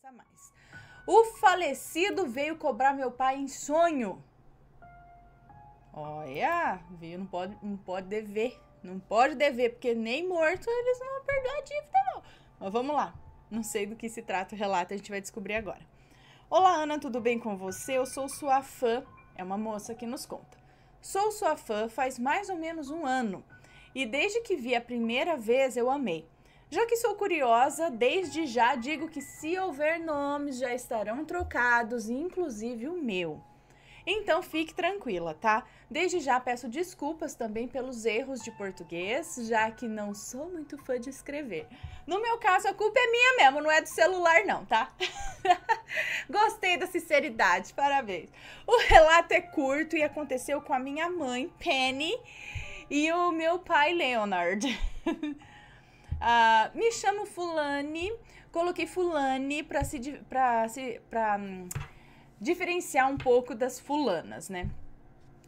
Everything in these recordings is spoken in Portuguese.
começar mais. O falecido veio cobrar meu pai em sonho. Olha, viu? Não pode dever. Não pode dever, porque nem morto eles não vão perdoar a dívida, não. Mas vamos lá. Não sei do que se trata o relato, a gente vai descobrir agora. Olá, Ana, tudo bem com você? Eu sou sua fã. É uma moça que nos conta. Sou sua fã faz mais ou menos um ano. E desde que vi a primeira vez, eu amei. Já que sou curiosa, desde já digo que se houver nomes, já estarão trocados, inclusive o meu. Então fique tranquila, tá? Desde já peço desculpas também pelos erros de português, já que não sou muito fã de escrever. No meu caso, a culpa é minha mesmo, não é do celular não, tá? Gostei da sinceridade, parabéns. O relato é curto e aconteceu com a minha mãe, Penny, e o meu pai, Leonard. Me chamo Fulane, coloquei Fulane para diferenciar um pouco das fulanas, né?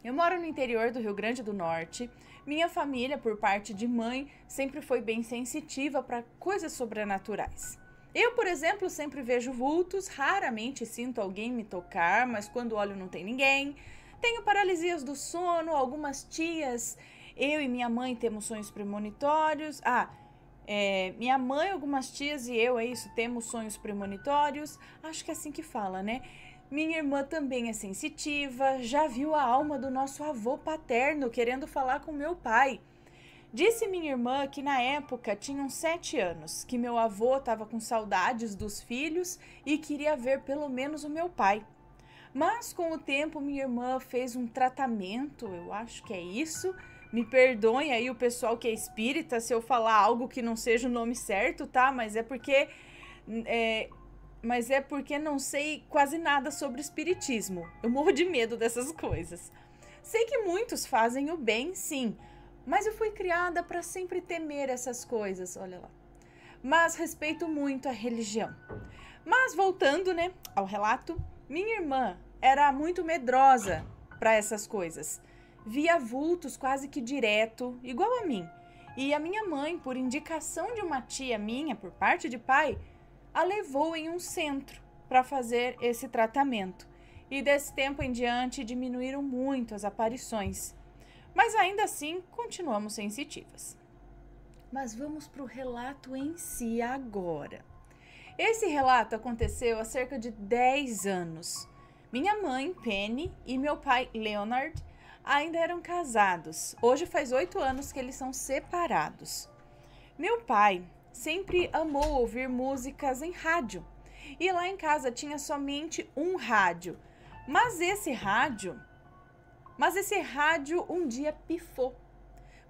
Eu moro no interior do Rio Grande do Norte. Minha família, por parte de mãe, sempre foi bem sensitiva para coisas sobrenaturais. Eu, por exemplo, sempre vejo vultos, raramente sinto alguém me tocar, mas quando olho não tem ninguém. Tenho paralisias do sono, algumas tias, eu e minha mãe temos sonhos premonitórios. Minha mãe, algumas tias e eu, temos sonhos premonitórios. Acho que é assim que fala, né? Minha irmã também é sensitiva, já viu a alma do nosso avô paterno querendo falar com meu pai. Disse minha irmã que na época tinham 7 anos, que meu avô estava com saudades dos filhos e queria ver pelo menos o meu pai. Mas com o tempo minha irmã fez um tratamento, eu acho que é isso. Me perdoem aí o pessoal que é espírita se eu falar algo que não seja o nome certo, tá? Mas é porque não sei quase nada sobre espiritismo. Eu morro de medo dessas coisas. Sei que muitos fazem o bem, sim, mas eu fui criada para sempre temer essas coisas, olha lá. Mas respeito muito a religião. Mas voltando, né, ao relato, minha irmã era muito medrosa para essas coisas. Via vultos quase que direto, igual a mim. E a minha mãe, por indicação de uma tia minha, por parte de pai, a levou em um centro para fazer esse tratamento. E desse tempo em diante diminuíram muito as aparições. Mas ainda assim, continuamos sensitivas. Mas vamos para o relato em si agora. Esse relato aconteceu há cerca de 10 anos. Minha mãe, Penny, e meu pai, Leonard, ainda eram casados. Hoje faz 8 anos que eles são separados. Meu pai sempre amou ouvir músicas em rádio. E lá em casa tinha somente um rádio. Mas esse rádio um dia pifou.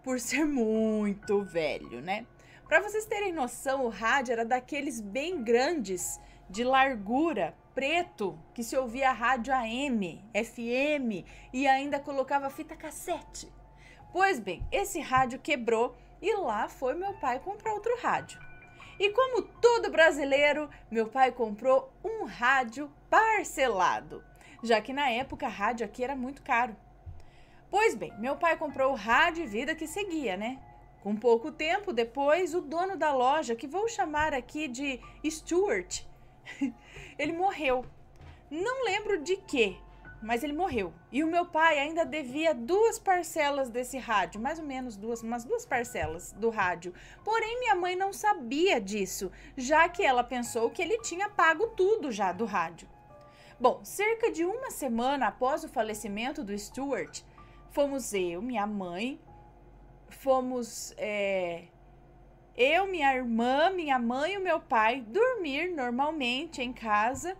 Por ser muito velho, né? Para vocês terem noção, o rádio era daqueles bem grandes, de largura, preto, que se ouvia rádio AM, FM e ainda colocava fita cassete. Pois bem, esse rádio quebrou e lá foi meu pai comprar outro rádio. E como todo brasileiro, meu pai comprou um rádio parcelado, já que na época rádio aqui era muito caro. Pois bem, meu pai comprou o rádio e vida que seguia, né? Com pouco tempo depois, o dono da loja, que vou chamar aqui de Stuart, ele morreu. Não lembro de quê, mas ele morreu. E o meu pai ainda devia 2 parcelas desse rádio, mais ou menos umas 2 parcelas do rádio. Porém, minha mãe não sabia disso, já que ela pensou que ele tinha pago tudo já do rádio. Bom, cerca de uma semana após o falecimento do Stuart, fomos eu, minha mãe, eu, minha irmã, minha mãe e o meu pai dormir normalmente em casa.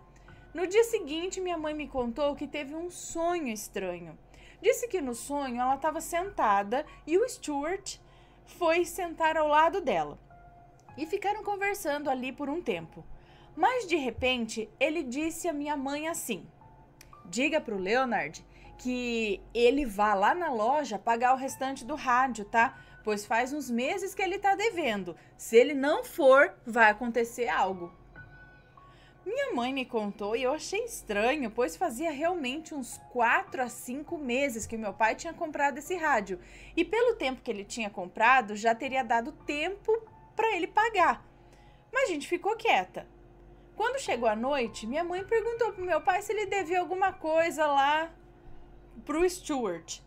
No dia seguinte, minha mãe me contou que teve um sonho estranho. Disse que no sonho ela estava sentada e o Stuart foi sentar ao lado dela. E ficaram conversando ali por um tempo. Mas de repente, ele disse à minha mãe assim: diga pro Leonard que ele vá lá na loja pagar o restante do rádio, tá? Pois faz uns meses que ele tá devendo. Se ele não for, vai acontecer algo. Minha mãe me contou e eu achei estranho, pois fazia realmente uns 4 a 5 meses que meu pai tinha comprado esse rádio. E pelo tempo que ele tinha comprado, já teria dado tempo para ele pagar. Mas a gente ficou quieta. Quando chegou a noite, minha mãe perguntou pro meu pai se ele devia alguma coisa lá pro Stuart.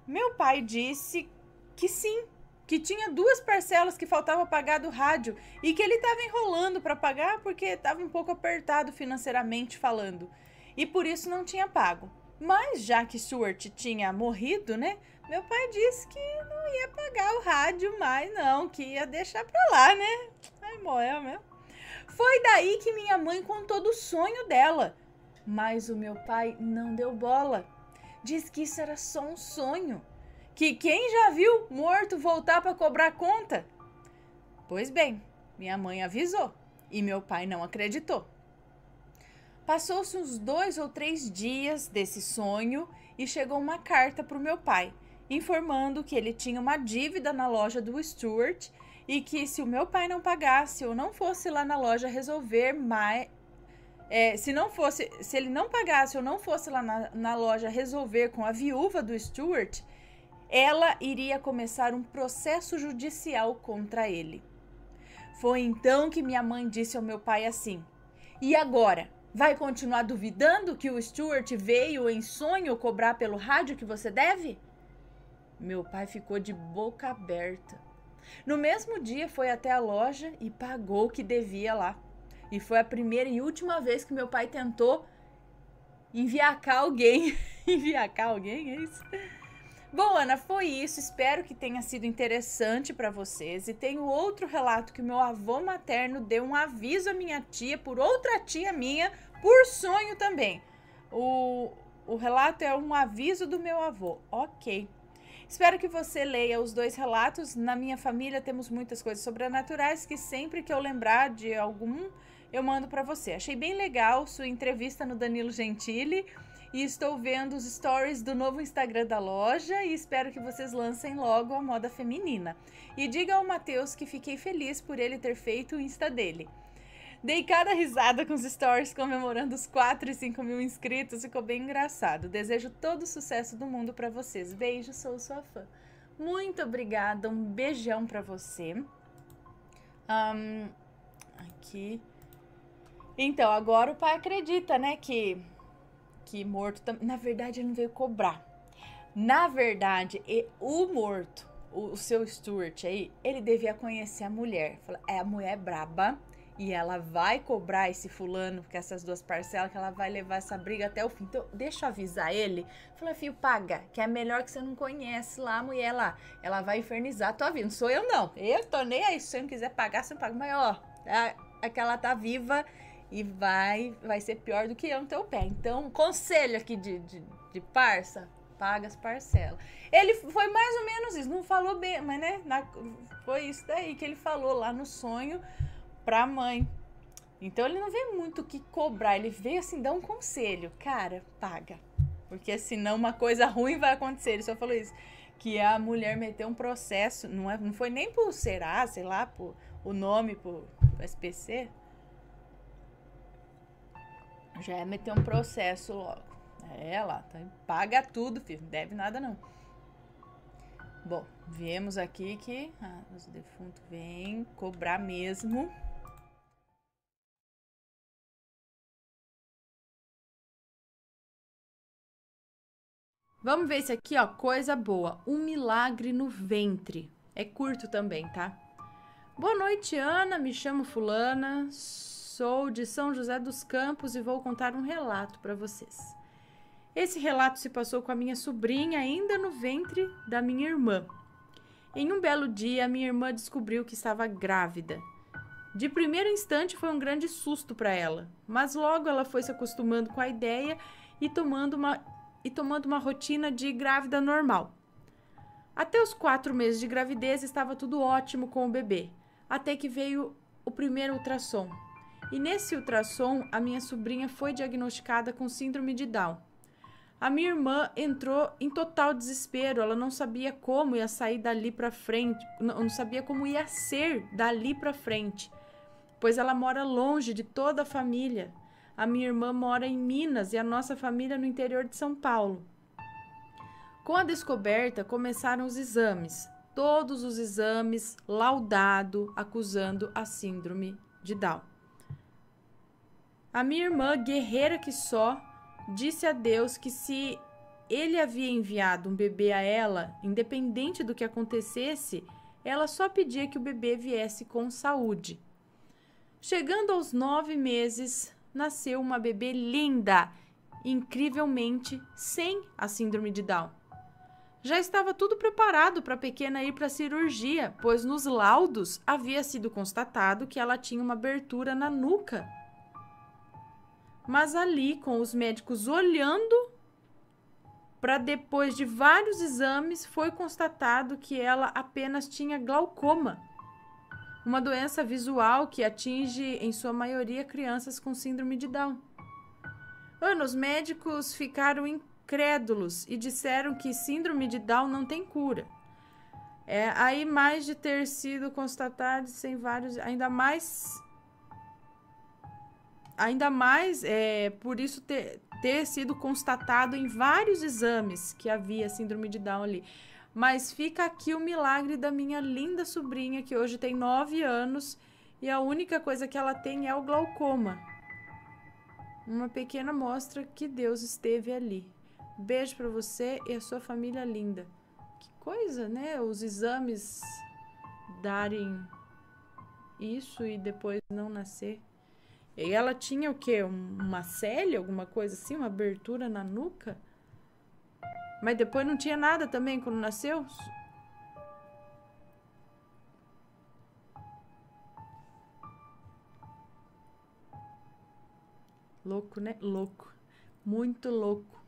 Meu pai disse que sim, que tinha 2 parcelas que faltava pagar do rádio e que ele estava enrolando para pagar porque estava um pouco apertado financeiramente falando e por isso não tinha pago. Mas já que Stuart tinha morrido, né? Meu pai disse que não ia pagar o rádio mais não, que ia deixar pra lá, né? Ai, morreu mesmo. Foi daí que minha mãe contou do sonho dela, mas o meu pai não deu bola. Diz que isso era só um sonho, que quem já viu morto voltar para cobrar conta? Pois bem, minha mãe avisou e meu pai não acreditou. Passou-se uns 2 ou 3 dias desse sonho e chegou uma carta para o meu pai, informando que ele tinha uma dívida na loja do Stuart e que se o meu pai não pagasse ou não fosse lá na loja resolver mais... se ele não pagasse ou não fosse lá na loja resolver com a viúva do Stuart, ela iria começar um processo judicial contra ele. Foi então que minha mãe disse ao meu pai assim: e agora? Vai continuar duvidando que o Stuart veio em sonho cobrar pelo rádio que você deve? Meu pai ficou de boca aberta. No mesmo dia foi até a loja e pagou o que devia lá. E foi a primeira e última vez que meu pai tentou enviacar alguém. Enviacar alguém, é isso? Bom, Ana, foi isso. Espero que tenha sido interessante para vocês. E tenho outro relato que o meu avô materno deu um aviso à minha tia, por outra tia minha, por sonho também. O relato é um aviso do meu avô. Ok. Espero que você leia os 2 relatos. Na minha família temos muitas coisas sobrenaturais que sempre que eu lembrar de algum, eu mando para você. Achei bem legal sua entrevista no Danilo Gentili. E estou vendo os stories do novo Instagram da loja e espero que vocês lancem logo a moda feminina. E diga ao Matheus que fiquei feliz por ele ter feito o Insta dele. Dei cada risada com os stories comemorando os 4 e 5 mil inscritos, ficou bem engraçado. Desejo todo o sucesso do mundo para vocês. Beijo, sou sua fã. Muito obrigada, um beijão para você. Aqui. Então, agora o pai acredita, né, que morto também. Na verdade, ele não veio cobrar. Na verdade, o morto, o seu Stuart aí, ele devia conhecer a mulher. A mulher é braba e ela vai cobrar esse fulano, com essas 2 parcelas, que ela vai levar essa briga até o fim. Então, deixa eu avisar ele. Fala, filho, paga, que é melhor que você não conhece lá a mulher lá. Ela vai infernizar tua vida. Não sou eu, não. Eu tô nem aí. Se você não quiser pagar, você não paga. Mas, ó, aquela tá viva e vai ser pior do que eu no teu pé. Então, conselho aqui de parça, paga as parcelas. Ele foi mais ou menos isso, não falou bem, mas né, foi isso daí que ele falou lá no sonho pra mãe. Então, ele não veio muito o que cobrar, ele veio assim dar um conselho. Cara, paga, porque senão uma coisa ruim vai acontecer. Ele só falou isso, que a mulher meteu um processo, não foi nem por Serasa, sei lá, por o nome, por SPC, já é meter um processo logo. Lá, tá, paga tudo, filho, não deve nada não. Bom, viemos aqui que os defuntos vêm cobrar mesmo. Vamos ver esse aqui, ó, coisa boa. Um milagre no ventre. É curto também, tá? Boa noite, Ana, me chamo fulana, sou de São José dos Campos e vou contar um relato para vocês. Esse relato se passou com a minha sobrinha ainda no ventre da minha irmã. Em um belo dia, a minha irmã descobriu que estava grávida. De primeiro instante foi um grande susto para ela, mas logo ela foi se acostumando com a ideia e tomando uma rotina de grávida normal. Até os 4 meses de gravidez estava tudo ótimo com o bebê, até que veio o primeiro ultrassom. E nesse ultrassom, a minha sobrinha foi diagnosticada com síndrome de Down. A minha irmã entrou em total desespero, ela não sabia como ia sair dali para frente, não sabia como ia ser dali para frente, pois ela mora longe de toda a família. A minha irmã mora em Minas e a nossa família no interior de São Paulo. Com a descoberta, começaram os exames, todos os exames laudado, acusando a síndrome de Down. A minha irmã, guerreira que só, disse a Deus que se ele havia enviado um bebê a ela, independente do que acontecesse, ela só pedia que o bebê viesse com saúde. Chegando aos 9 meses, nasceu uma bebê linda, incrivelmente sem a síndrome de Down. Já estava tudo preparado para a pequena ir para a cirurgia, pois nos laudos havia sido constatado que ela tinha uma abertura na nuca. Mas ali, com os médicos olhando, para depois de vários exames, foi constatado que ela apenas tinha glaucoma, uma doença visual que atinge, em sua maioria, crianças com síndrome de Down. Os médicos ficaram incrédulos e disseram que síndrome de Down não tem cura. Aí, mais de ter sido constatado sem vários, ainda mais por isso ter sido constatado em vários exames que havia síndrome de Down ali. Mas fica aqui o milagre da minha linda sobrinha, que hoje tem 9 anos, e a única coisa que ela tem é o glaucoma. Uma pequena mostra que Deus esteve ali. Beijo para você e a sua família linda. Que coisa, né? Os exames darem isso e depois não nascer. E ela tinha o quê? Uma célia, alguma coisa assim? Uma abertura na nuca? Mas depois não tinha nada também quando nasceu? Louco, né? Louco. Muito louco.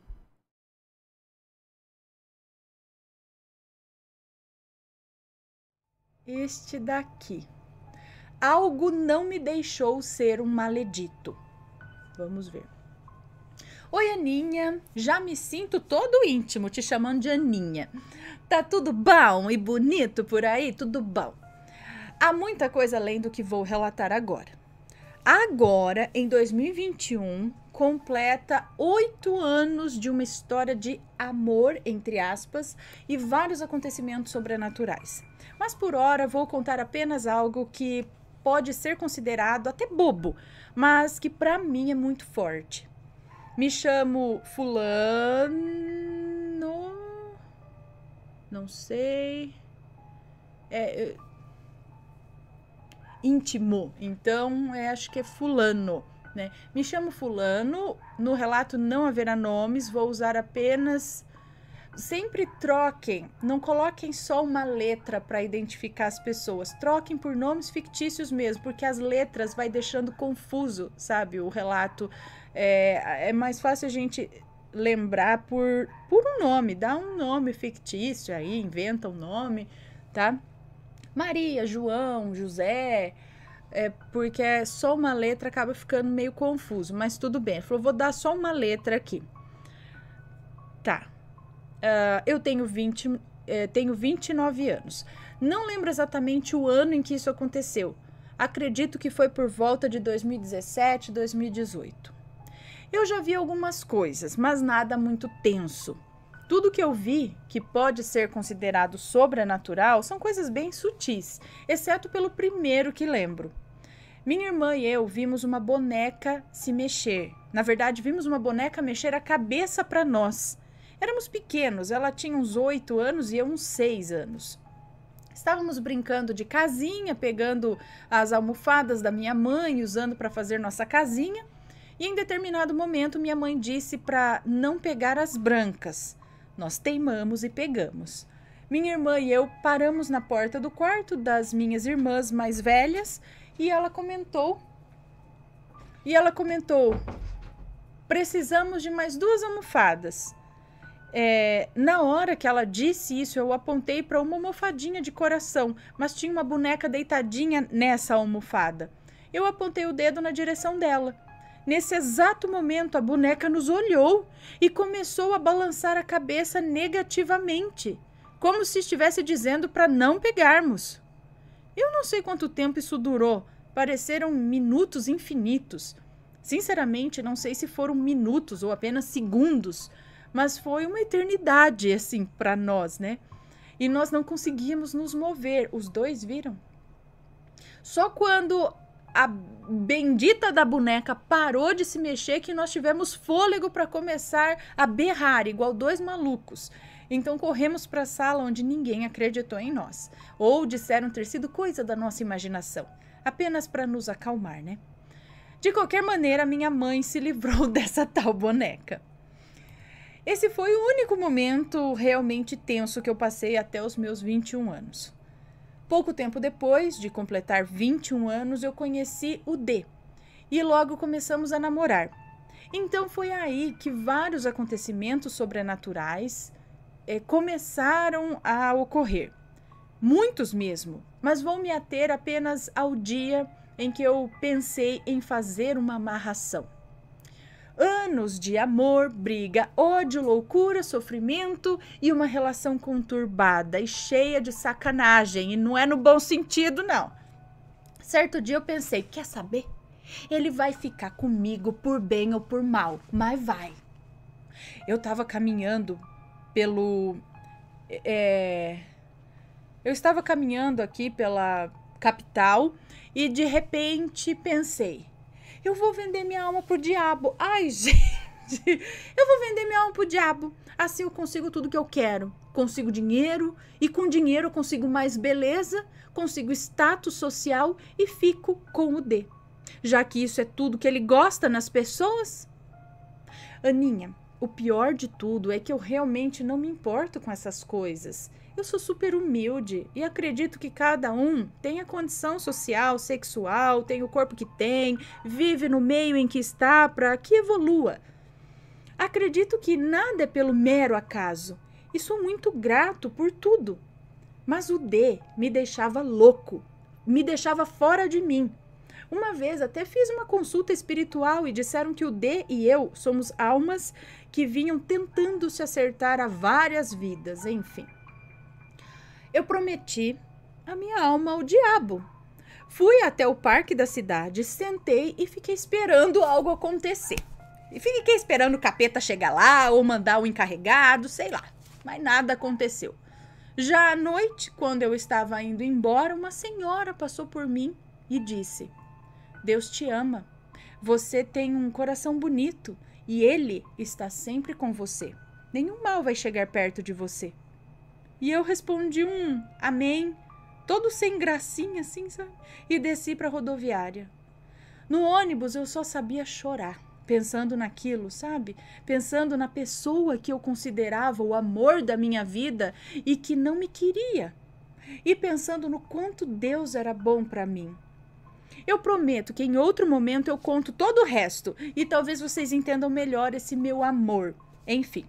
Este daqui. Algo não me deixou ser um maledito. Vamos ver. Oi, Aninha. Já me sinto todo íntimo te chamando de Aninha. Tá tudo bom e bonito por aí? Tudo bom. Há muita coisa além do que vou relatar agora. Agora, em 2021, completa 8 anos de uma história de amor, entre aspas, e vários acontecimentos sobrenaturais. Mas por hora vou contar apenas algo que pode ser considerado até bobo, mas que para mim é muito forte. Me chamo fulano, não sei, íntimo, então acho que é fulano, né? Me chamo fulano, no relato não haverá nomes, vou usar apenas... Sempre troquem, não coloquem só uma letra para identificar as pessoas, troquem por nomes fictícios mesmo, porque as letras vai deixando confuso, sabe, o relato. É mais fácil a gente lembrar por um nome, dá um nome fictício aí, inventa um nome, tá? Maria, João, José, porque só uma letra acaba ficando meio confuso, mas tudo bem. Ele falou, vou dar só uma letra aqui. Tá. Eu tenho 29 anos. Não lembro exatamente o ano em que isso aconteceu. Acredito que foi por volta de 2017, 2018. Eu já vi algumas coisas, mas nada muito tenso. Tudo que eu vi, que pode ser considerado sobrenatural, são coisas bem sutis, exceto pelo primeiro que lembro. Minha irmã e eu vimos uma boneca se mexer. Na verdade, vimos uma boneca mexer a cabeça para nós. Éramos pequenos, ela tinha uns 8 anos e eu uns 6 anos. Estávamos brincando de casinha, pegando as almofadas da minha mãe, usando para fazer nossa casinha. E em determinado momento, minha mãe disse para não pegar as brancas. Nós teimamos e pegamos. Minha irmã e eu paramos na porta do quarto das minhas irmãs mais velhas e ela comentou, precisamos de mais 2 almofadas. Na hora que ela disse isso, eu apontei para uma almofadinha de coração, mas tinha uma boneca deitadinha nessa almofada. Eu apontei o dedo na direção dela. Nesse exato momento, a boneca nos olhou e começou a balançar a cabeça negativamente, como se estivesse dizendo para não pegarmos. Eu não sei quanto tempo isso durou, pareceram minutos infinitos. Sinceramente, não sei se foram minutos ou apenas segundos, mas foi uma eternidade, assim, para nós, né? E nós não conseguíamos nos mover. Os dois viram? Só quando a bendita da boneca parou de se mexer que nós tivemos fôlego para começar a berrar, igual dois malucos. Então corremos para a sala onde ninguém acreditou em nós. Ou disseram ter sido coisa da nossa imaginação. Apenas para nos acalmar, né? De qualquer maneira, minha mãe se livrou dessa tal boneca. Esse foi o único momento realmente tenso que eu passei até os meus 21 anos. Pouco tempo depois de completar 21 anos, eu conheci o D. E logo começamos a namorar. Então foi aí que vários acontecimentos sobrenaturais começaram a ocorrer. Muitos mesmo, mas vou me ater apenas ao dia em que eu pensei em fazer uma amarração. Anos de amor, briga, ódio, loucura, sofrimento e uma relação conturbada e cheia de sacanagem. E não é no bom sentido, não. Certo dia eu pensei, quer saber? Ele vai ficar comigo por bem ou por mal, mas vai. Eu estava caminhando Eu estava caminhando aqui pela capital e de repente pensei, eu vou vender minha alma pro diabo. Ai, gente, eu vou vender minha alma pro diabo. Assim eu consigo tudo que eu quero. Consigo dinheiro e com dinheiro eu consigo mais beleza, consigo status social e fico com o D. Já que isso é tudo que ele gosta nas pessoas. Aninha, o pior de tudo é que eu realmente não me importo com essas coisas. Eu sou super humilde e acredito que cada um tem a condição social, sexual, tem o corpo que tem, vive no meio em que está para que evolua. Acredito que nada é pelo mero acaso e sou muito grato por tudo. Mas o D me deixava louco, me deixava fora de mim. Uma vez até fiz uma consulta espiritual e disseram que o D e eu somos almas que vinham tentando se acertar há várias vidas, enfim. Eu prometi a minha alma ao diabo. Fui até o parque da cidade, sentei e fiquei esperando algo acontecer. E fiquei esperando o capeta chegar lá ou mandar o encarregado, sei lá. Mas nada aconteceu. Já à noite, quando eu estava indo embora, uma senhora passou por mim e disse: Deus te ama. Você tem um coração bonito e Ele está sempre com você. Nenhum mal vai chegar perto de você. E eu respondi um amém, todo sem gracinha, assim, sabe? E desci para a rodoviária. No ônibus eu só sabia chorar, pensando naquilo, sabe? Pensando na pessoa que eu considerava o amor da minha vida e que não me queria. E pensando no quanto Deus era bom para mim. Eu prometo que em outro momento eu conto todo o resto e talvez vocês entendam melhor esse meu amor. Enfim.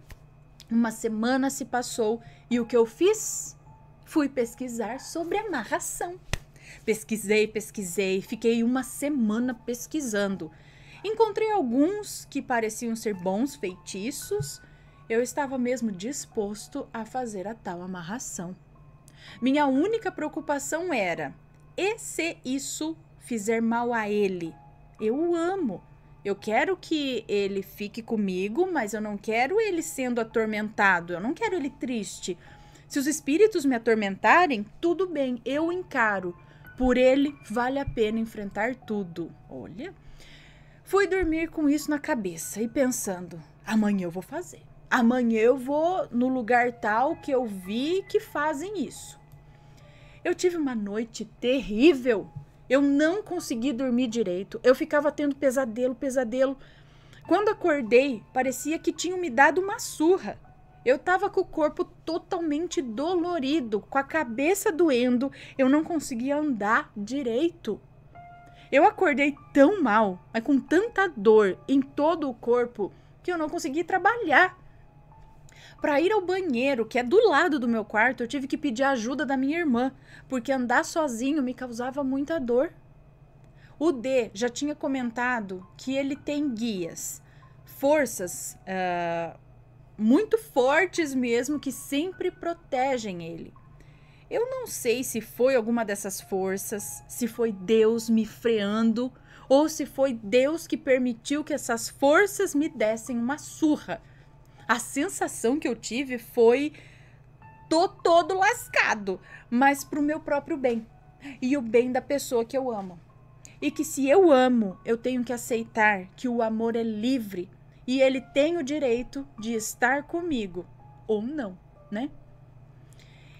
Uma semana se passou e o que eu fiz? Fui pesquisar sobre amarração. Pesquisei, fiquei uma semana pesquisando. Encontrei alguns que pareciam ser bons feitiços. Eu estava mesmo disposto a fazer a tal amarração. Minha única preocupação era, e se isso fizer mal a ele? Eu o amo. Eu quero que ele fique comigo, mas eu não quero ele sendo atormentado. Eu não quero ele triste. Se os espíritos me atormentarem, tudo bem, eu encaro. Por ele, vale a pena enfrentar tudo. Olha, fui dormir com isso na cabeça e pensando, amanhã eu vou fazer. Amanhã eu vou no lugar tal que eu vi que fazem isso. Eu tive uma noite terrível. Eu não consegui dormir direito. Eu ficava tendo pesadelo. Quando acordei, parecia que tinham me dado uma surra. Eu estava com o corpo totalmente dolorido, com a cabeça doendo. Eu não conseguia andar direito. Eu acordei tão mal, mas com tanta dor em todo o corpo, que eu não consegui trabalhar. Para ir ao banheiro, que é do lado do meu quarto, eu tive que pedir ajuda da minha irmã, porque andar sozinho me causava muita dor. O D já tinha comentado que ele tem guias, forças muito fortes mesmo, que sempre protegem ele. Eu não sei se foi alguma dessas forças, se foi Deus me freando, ou se foi Deus que permitiu que essas forças me dessem uma surra. A sensação que eu tive foi, tô todo lascado, mas pro meu próprio bem e o bem da pessoa que eu amo. e que se eu amo, eu tenho que aceitar que o amor é livre e ele tem o direito de estar comigo ou não, né?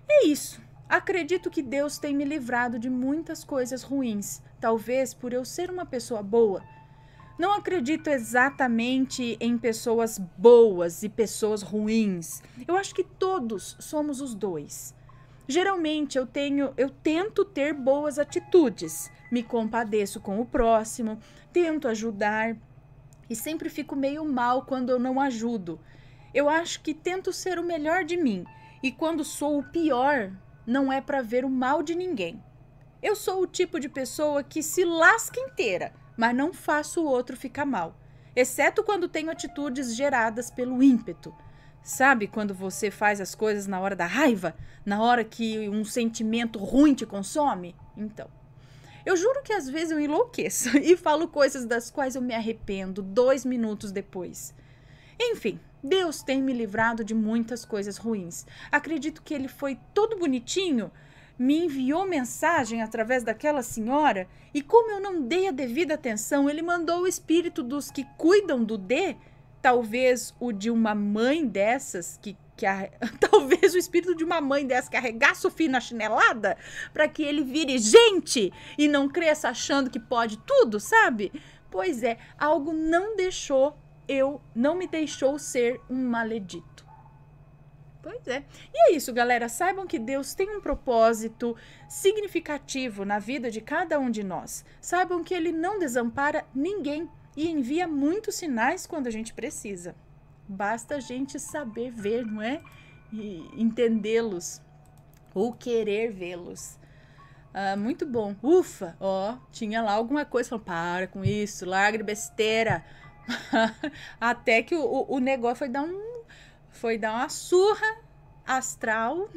É isso. Acredito que Deus tem me livrado de muitas coisas ruins, talvez por eu ser uma pessoa boa. Não acredito exatamente em pessoas boas e pessoas ruins. Eu acho que todos somos os dois. Geralmente eu tento ter boas atitudes, me compadeço com o próximo, tento ajudar e sempre fico meio mal quando eu não ajudo. Eu acho que tento ser o melhor de mim e quando sou o pior, não é para ver o mal de ninguém. Eu sou o tipo de pessoa que se lasca inteira, mas não faço o outro ficar mal, exceto quando tenho atitudes geradas pelo ímpeto. Sabe quando você faz as coisas na hora da raiva? Na hora que um sentimento ruim te consome? Então, eu juro que às vezes eu enlouqueço e falo coisas das quais eu me arrependo 2 minutos depois. Enfim, Deus tem me livrado de muitas coisas ruins. Acredito que ele foi todo bonitinho, me enviou mensagem através daquela senhora e como eu não dei a devida atenção, ele mandou o espírito dos que cuidam do D, talvez o de uma mãe dessas talvez o espírito de uma mãe dessas que arregaça o fio na chinelada para que ele vire gente e não cresça achando que pode tudo, sabe? Pois é, algo não me deixou ser um maledito. Pois é. E é isso, galera. Saibam que Deus tem um propósito significativo na vida de cada um de nós. Saibam que Ele não desampara ninguém e envia muitos sinais quando a gente precisa. Basta a gente saber ver, não é? E entendê-los ou querer vê-los. Muito bom. Ufa, tinha lá alguma coisa. Falando, para com isso, larga de besteira. Até que o negócio foi dar uma surra astral,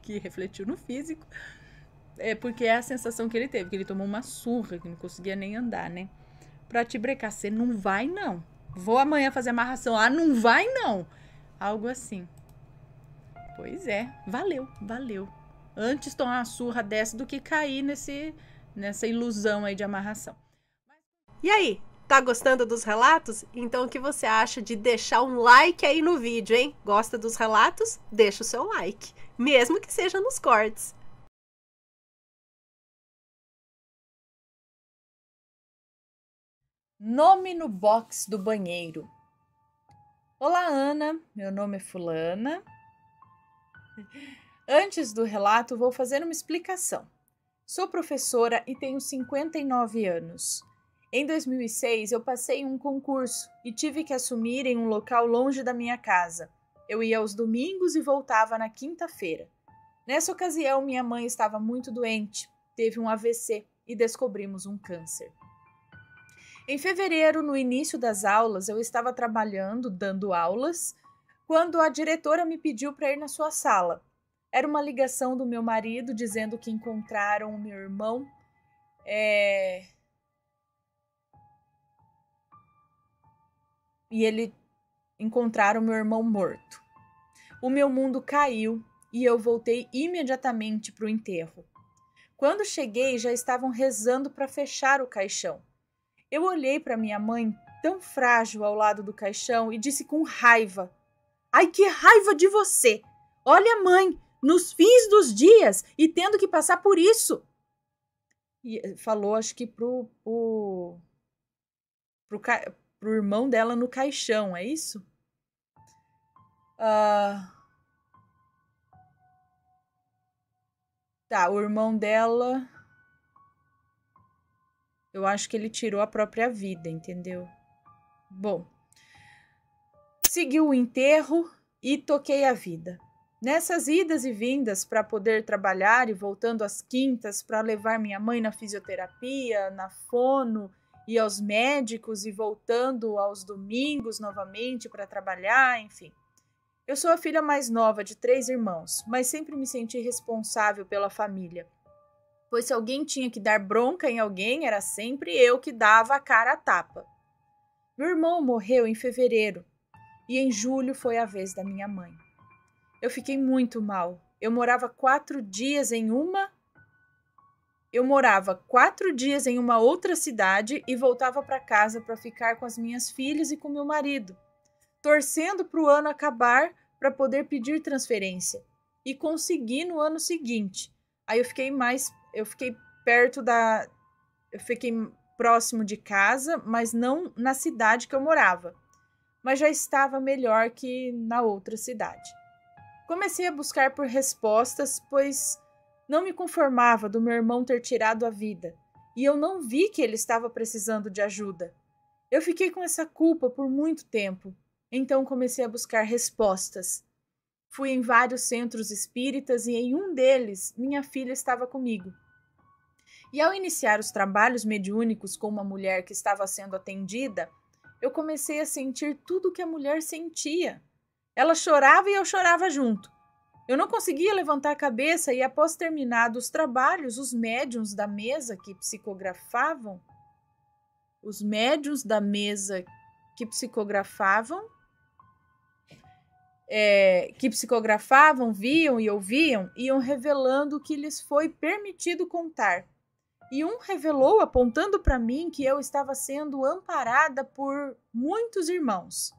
que refletiu no físico, porque é a sensação que ele teve, que ele tomou uma surra, que não conseguia nem andar, né? Pra te brecar, você não vai não. Vou amanhã fazer amarração. Não vai não. Algo assim. Pois é, valeu. Antes tomar uma surra dessa do que cair nessa ilusão aí de amarração. E aí? Tá gostando dos relatos? Então o que você acha de deixar um like aí no vídeo, hein? Gosta dos relatos? Deixa o seu like, mesmo que seja nos cortes. Nome no box do banheiro. Olá, Ana. Meu nome é fulana. Antes do relato, vou fazer uma explicação. Sou professora e tenho 59 anos. Em 2006, eu passei em um concurso e tive que assumir em um local longe da minha casa. Eu ia aos domingos e voltava na quinta-feira. Nessa ocasião, minha mãe estava muito doente, teve um AVC e descobrimos um câncer. Em fevereiro, no início das aulas, eu estava trabalhando, dando aulas, quando a diretora me pediu para ir na sua sala. Era uma ligação do meu marido dizendo que encontraram o meu irmão. E encontraram meu irmão morto. O meu mundo caiu e eu voltei imediatamente para o enterro. Quando cheguei, já estavam rezando para fechar o caixão. Eu olhei para minha mãe, tão frágil ao lado do caixão, e disse com raiva: Ai, que raiva de você! Olha, mãe, nos fins dos dias e tendo que passar por isso. E falou, acho que pro irmão dela no caixão, é isso? Tá, o irmão dela, eu acho que ele tirou a própria vida, entendeu? Bom, segui o enterro e toquei a vida. Nessas idas e vindas para poder trabalhar e voltando às quintas para levar minha mãe na fisioterapia, na fono e aos médicos e voltando aos domingos novamente para trabalhar, enfim. Eu sou a filha mais nova de 3 irmãos, mas sempre me senti responsável pela família. Pois se alguém tinha que dar bronca em alguém, era sempre eu que dava a cara a tapa. Meu irmão morreu em fevereiro e em julho foi a vez da minha mãe. Eu fiquei muito mal. Eu morava 4 dias em uma Eu morava 4 dias em uma outra cidade e voltava para casa para ficar com as minhas filhas e com meu marido, torcendo para o ano acabar para poder pedir transferência. E consegui no ano seguinte. Aí eu fiquei próximo de casa, mas não na cidade que eu morava. Mas já estava melhor que na outra cidade. Comecei a buscar por respostas, pois não me conformava do meu irmão ter tirado a vida, e eu não vi que ele estava precisando de ajuda. Eu fiquei com essa culpa por muito tempo, então comecei a buscar respostas. Fui em vários centros espíritas e em um deles minha filha estava comigo. E ao iniciar os trabalhos mediúnicos com uma mulher que estava sendo atendida, eu comecei a sentir tudo o que a mulher sentia. Ela chorava e eu chorava junto. Eu não conseguia levantar a cabeça e, após terminados os trabalhos, os médiuns da mesa que psicografavam viam e ouviam, iam revelando o que lhes foi permitido contar. E um revelou, apontando para mim, que eu estava sendo amparada por muitos irmãos.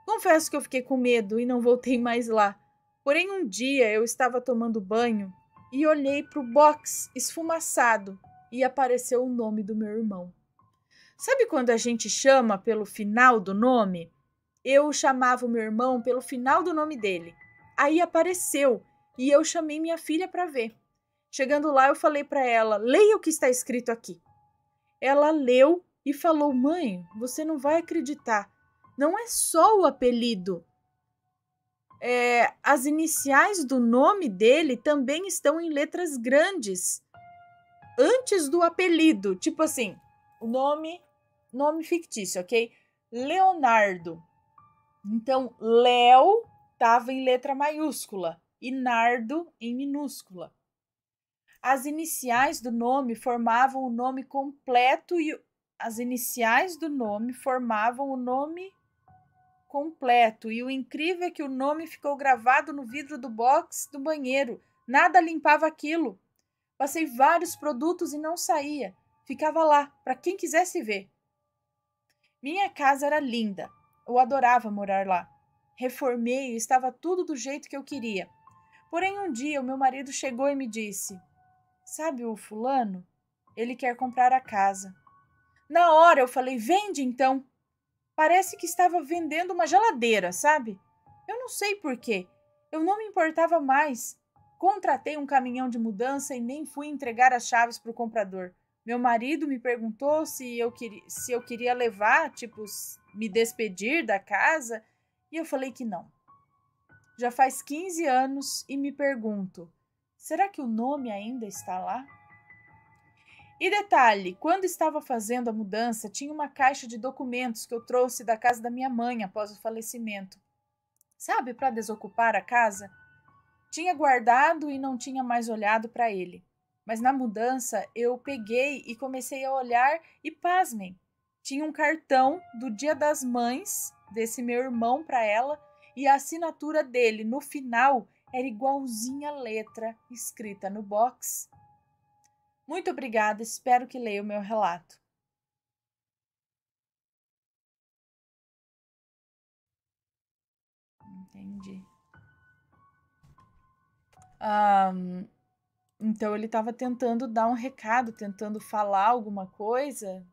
Confesso que eu fiquei com medo e não voltei mais lá. Porém, um dia eu estava tomando banho e olhei para o box esfumaçado e apareceu o nome do meu irmão. Sabe quando a gente chama pelo final do nome? Eu chamava o meu irmão pelo final do nome dele. Aí apareceu e eu chamei minha filha para ver. Chegando lá, eu falei para ela, leia o que está escrito aqui. Ela leu e falou, mãe, você não vai acreditar. Não é só o apelido. As iniciais do nome dele também estão em letras grandes. Antes do apelido. Tipo assim, o nome fictício, ok? Leonardo. Então, Léo estava em letra maiúscula e Nardo em minúscula. As iniciais do nome formavam o nome completo e o incrível é que o nome ficou gravado no vidro do box do banheiro. Nada limpava aquilo. Passei vários produtos e não saía. Ficava lá, para quem quisesse ver. Minha casa era linda. Eu adorava morar lá. Reformei e estava tudo do jeito que eu queria. Porém, um dia o meu marido chegou e me disse, sabe o fulano? Ele quer comprar a casa. Na hora eu falei, vende então. Parece que estava vendendo uma geladeira, sabe? Eu não sei por quê. Eu não me importava mais. Contratei um caminhão de mudança e nem fui entregar as chaves para o comprador. Meu marido me perguntou se eu queria levar, me despedir da casa, e eu falei que não. Já faz 15 anos e me pergunto, será que o nome ainda está lá? E detalhe, quando estava fazendo a mudança, tinha uma caixa de documentos que eu trouxe da casa da minha mãe após o falecimento. Sabe, para desocupar a casa? Tinha guardado e não tinha mais olhado para ele. Mas na mudança, eu peguei e comecei a olhar e, pasmem, tinha um cartão do Dia das Mães, desse meu irmão para ela, e a assinatura dele, no final, era igualzinha a letra escrita no box. Muito obrigada, espero que leia o meu relato. Entendi. Então ele estava tentando dar um recado, tentando falar alguma coisa.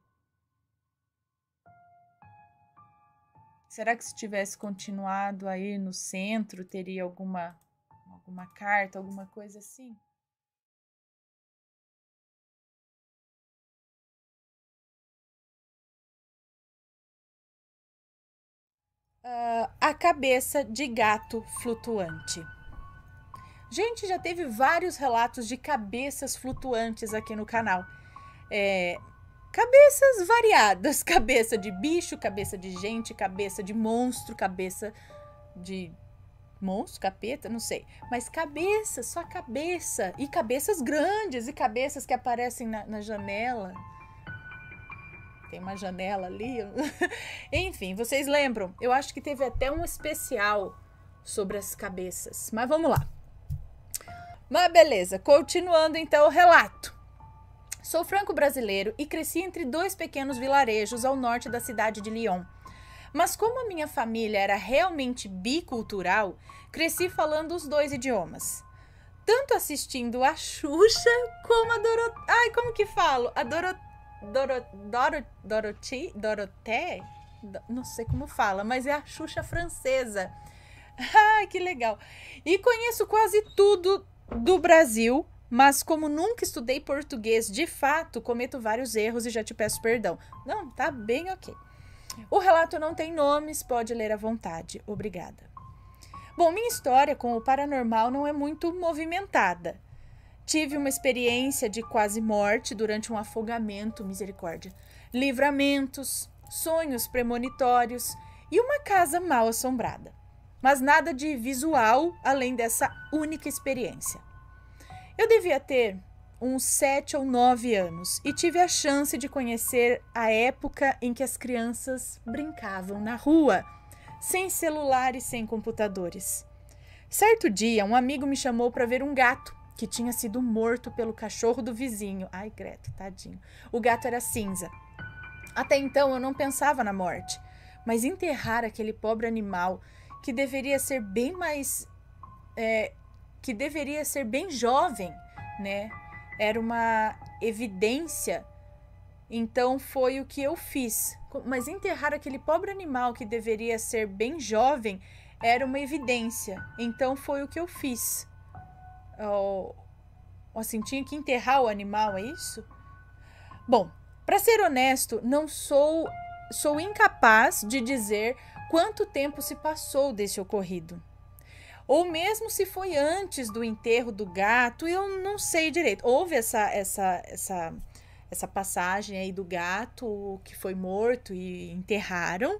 Será que se tivesse continuado aí no centro, teria alguma carta, alguma coisa assim? A cabeça de gato flutuante. Gente, já teve vários relatos de cabeças flutuantes aqui no canal. Cabeças variadas. Cabeça de bicho, cabeça de gente, cabeça de monstro, cabeça de monstro, capeta, não sei. Mas cabeça, só cabeça. E cabeças grandes, e cabeças que aparecem na janela. Tem uma janela ali. Enfim, vocês lembram? Eu acho que teve até um especial sobre as cabeças. Mas vamos lá. Mas beleza, continuando então o relato. Sou franco-brasileiro e cresci entre 2 pequenos vilarejos ao norte da cidade de Lyon. Mas como a minha família era realmente bicultural, cresci falando os 2 idiomas. Tanto assistindo a Xuxa como a Dorothée. Ai, como que falo? A Dorothée? Não sei como fala, mas é a Xuxa francesa. Ai, que legal. E conheço quase tudo do Brasil, mas como nunca estudei português de fato, cometo vários erros e já te peço perdão. Não, tá bem ok. O relato não tem nomes, pode ler à vontade. Obrigada. Bom, minha história com o paranormal não é muito movimentada. Tive uma experiência de quase morte durante um afogamento, misericórdia, livramentos, sonhos premonitórios e uma casa mal assombrada. Mas nada de visual além dessa única experiência. Eu devia ter uns 7 ou 9 anos e tive a chance de conhecer a época em que as crianças brincavam na rua, sem celular e sem computadores. Certo dia, um amigo me chamou para ver um gato que tinha sido morto pelo cachorro do vizinho. Ai, Greta, tadinho. O gato era cinza. Até então eu não pensava na morte, mas enterrar aquele pobre animal que deveria ser bem mais... que deveria ser bem jovem, né? Era uma evidência. Então foi o que eu fiz. Mas enterrar aquele pobre animal que deveria ser bem jovem era uma evidência. Então foi o que eu fiz. Assim, tinha que enterrar o animal, é isso? Bom, para ser honesto, não sou incapaz de dizer quanto tempo se passou desse ocorrido. Ou mesmo se foi antes do enterro do gato, eu não sei direito. Houve essa passagem aí do gato que foi morto e enterraram,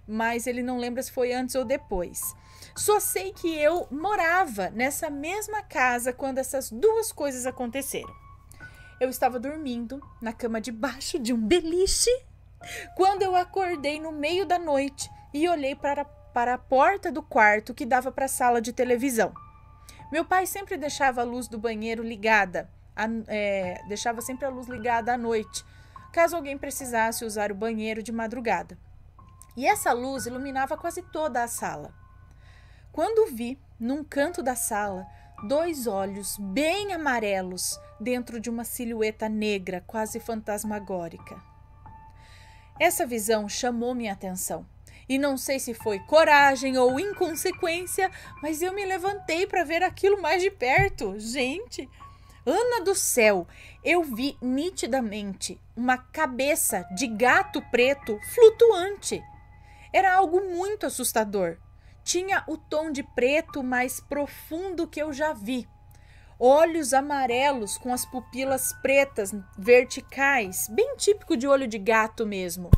mas ele não lembra se foi antes ou depois. Só sei que eu morava nessa mesma casa quando essas 2 coisas aconteceram. Eu estava dormindo na cama de baixo de um beliche quando eu acordei no meio da noite e olhei para a porta do quarto que dava para a sala de televisão. Meu pai sempre deixava a luz do banheiro ligada, deixava sempre a luz ligada à noite, caso alguém precisasse usar o banheiro de madrugada. E essa luz iluminava quase toda a sala. Quando vi, num canto da sala, 2 olhos bem amarelos dentro de uma silhueta negra, quase fantasmagórica. Essa visão chamou minha atenção. E não sei se foi coragem ou inconsequência, mas eu me levantei para ver aquilo mais de perto. Gente, Ana do céu, eu vi nitidamente uma cabeça de gato preto flutuante. Era algo muito assustador. Tinha o tom de preto mais profundo que eu já vi. Olhos amarelos com as pupilas pretas verticais, bem típico de olho de gato mesmo.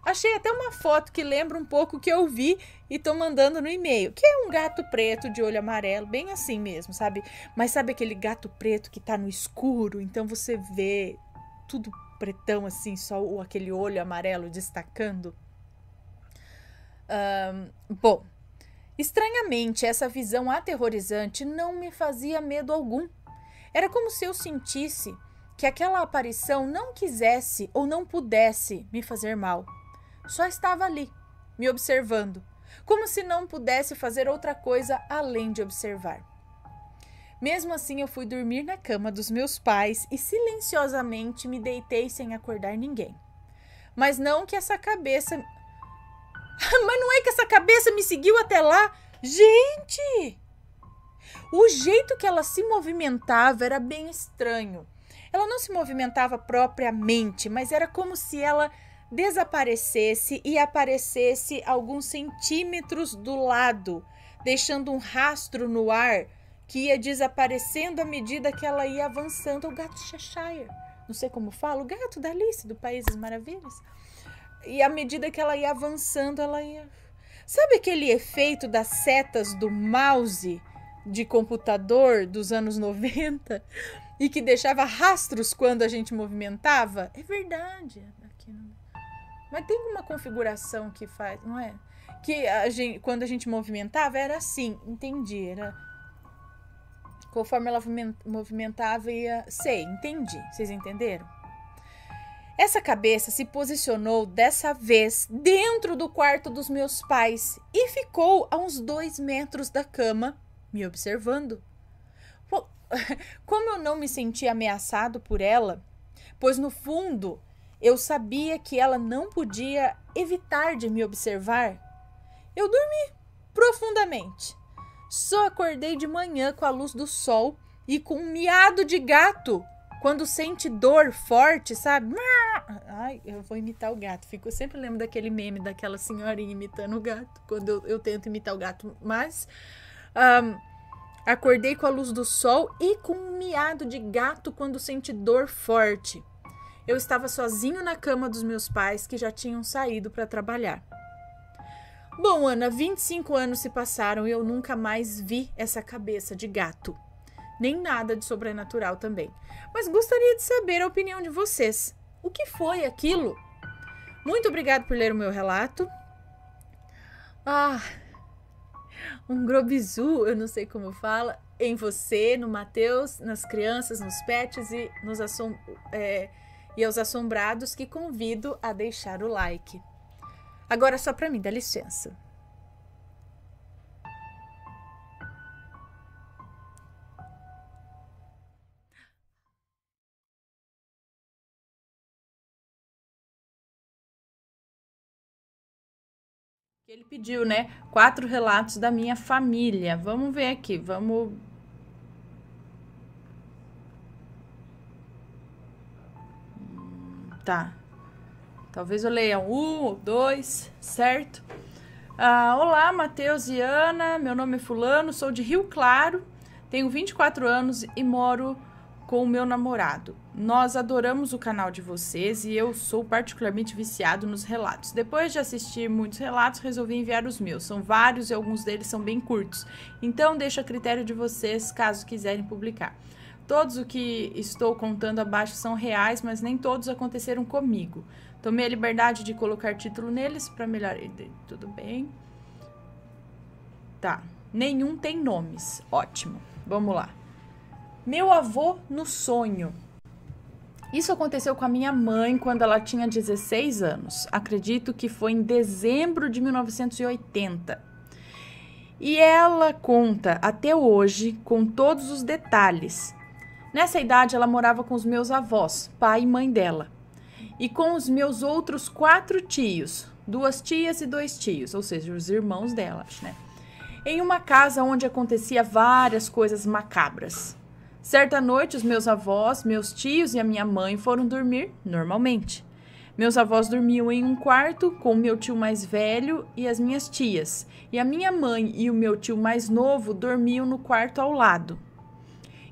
Achei até uma foto que lembra um pouco o que eu vi e tô mandando no e-mail, que é um gato preto de olho amarelo, bem assim mesmo, sabe? Mas sabe aquele gato preto que tá no escuro, então você vê tudo pretão assim, só aquele olho amarelo destacando? Bom, estranhamente, essa visão aterrorizante não me fazia medo algum. Era como se eu sentisse que aquela aparição não quisesse ou não pudesse me fazer mal. Só estava ali, me observando, como se não pudesse fazer outra coisa além de observar. Mesmo assim, eu fui dormir na cama dos meus pais e silenciosamente me deitei sem acordar ninguém. Mas não que essa cabeça... Mas não é que essa cabeça me seguiu até lá? Gente! O jeito que ela se movimentava era bem estranho. Ela não se movimentava propriamente, mas era como se ela desaparecesse e aparecesse alguns centímetros do lado, deixando um rastro no ar que ia desaparecendo à medida que ela ia avançando. O gato Cheshire, não sei como fala, o gato da Alice, do País das Maravilhas. E à medida que ela ia avançando, ela ia... Sabe aquele efeito das setas do mouse de computador dos anos 90? E que deixava rastros quando a gente movimentava? É verdade. Aqui não... Mas tem uma configuração que faz, não é? Que quando a gente movimentava era assim, entendi. Era Conforme ela movimentava, ia... Sei, entendi. Vocês entenderam? Essa cabeça se posicionou dessa vez dentro do quarto dos meus pais e ficou a uns 2 metros da cama, me observando. Como eu não me sentia ameaçado por ela, pois no fundo eu sabia que ela não podia evitar de me observar, eu dormi profundamente. Só acordei de manhã com a luz do sol e com um miado de gato, quando sente dor forte, sabe? Ai, eu vou imitar o gato. Eu sempre lembro daquele meme daquela senhorinha imitando o gato, quando eu tento imitar o gato. Mas acordei com a luz do sol e com um miado de gato quando senti dor forte. Eu estava sozinho na cama dos meus pais, que já tinham saído para trabalhar. Bom, Ana, 25 anos se passaram e eu nunca mais vi essa cabeça de gato. Nem nada de sobrenatural também. Mas gostaria de saber a opinião de vocês. O que foi aquilo? Muito obrigado por ler o meu relato. Um grobizu, eu não sei como fala, em você, no Matheus, nas crianças, nos pets e aos assombrados, que convido a deixar o like. Agora só para mim, dá licença. Ele pediu, né? 4 relatos da minha família. Vamos ver aqui, vamos... Tá. Talvez eu leia 1 ou 2, certo? Olá, Matheus e Ana. Meu nome é Fulano, sou de Rio Claro, tenho 24 anos e moro com o meu namorado. Nós adoramos o canal de vocês e eu sou particularmente viciado nos relatos. Depois de assistir muitos relatos, resolvi enviar os meus. São vários e alguns deles são bem curtos. Então, deixo a critério de vocês, caso quiserem publicar. Todos o que estou contando abaixo são reais, mas nem todos aconteceram comigo. Tomei a liberdade de colocar título neles para melhorar. Tudo bem. Tá. Nenhum tem nomes. Ótimo. Vamos lá. Meu avô no sonho. Isso aconteceu com a minha mãe quando ela tinha 16 anos. Acredito que foi em dezembro de 1980. E ela conta até hoje com todos os detalhes. Nessa idade ela morava com os meus avós, pai e mãe dela. E com os meus outros 4 tios, 2 tias e 2 tios, ou seja, os irmãos dela, né? Em uma casa onde acontecia várias coisas macabras. Certa noite, os meus avós, meus tios e a minha mãe foram dormir normalmente. Meus avós dormiam em um quarto com o meu tio mais velho e as minhas tias. E a minha mãe e o meu tio mais novo dormiam no quarto ao lado.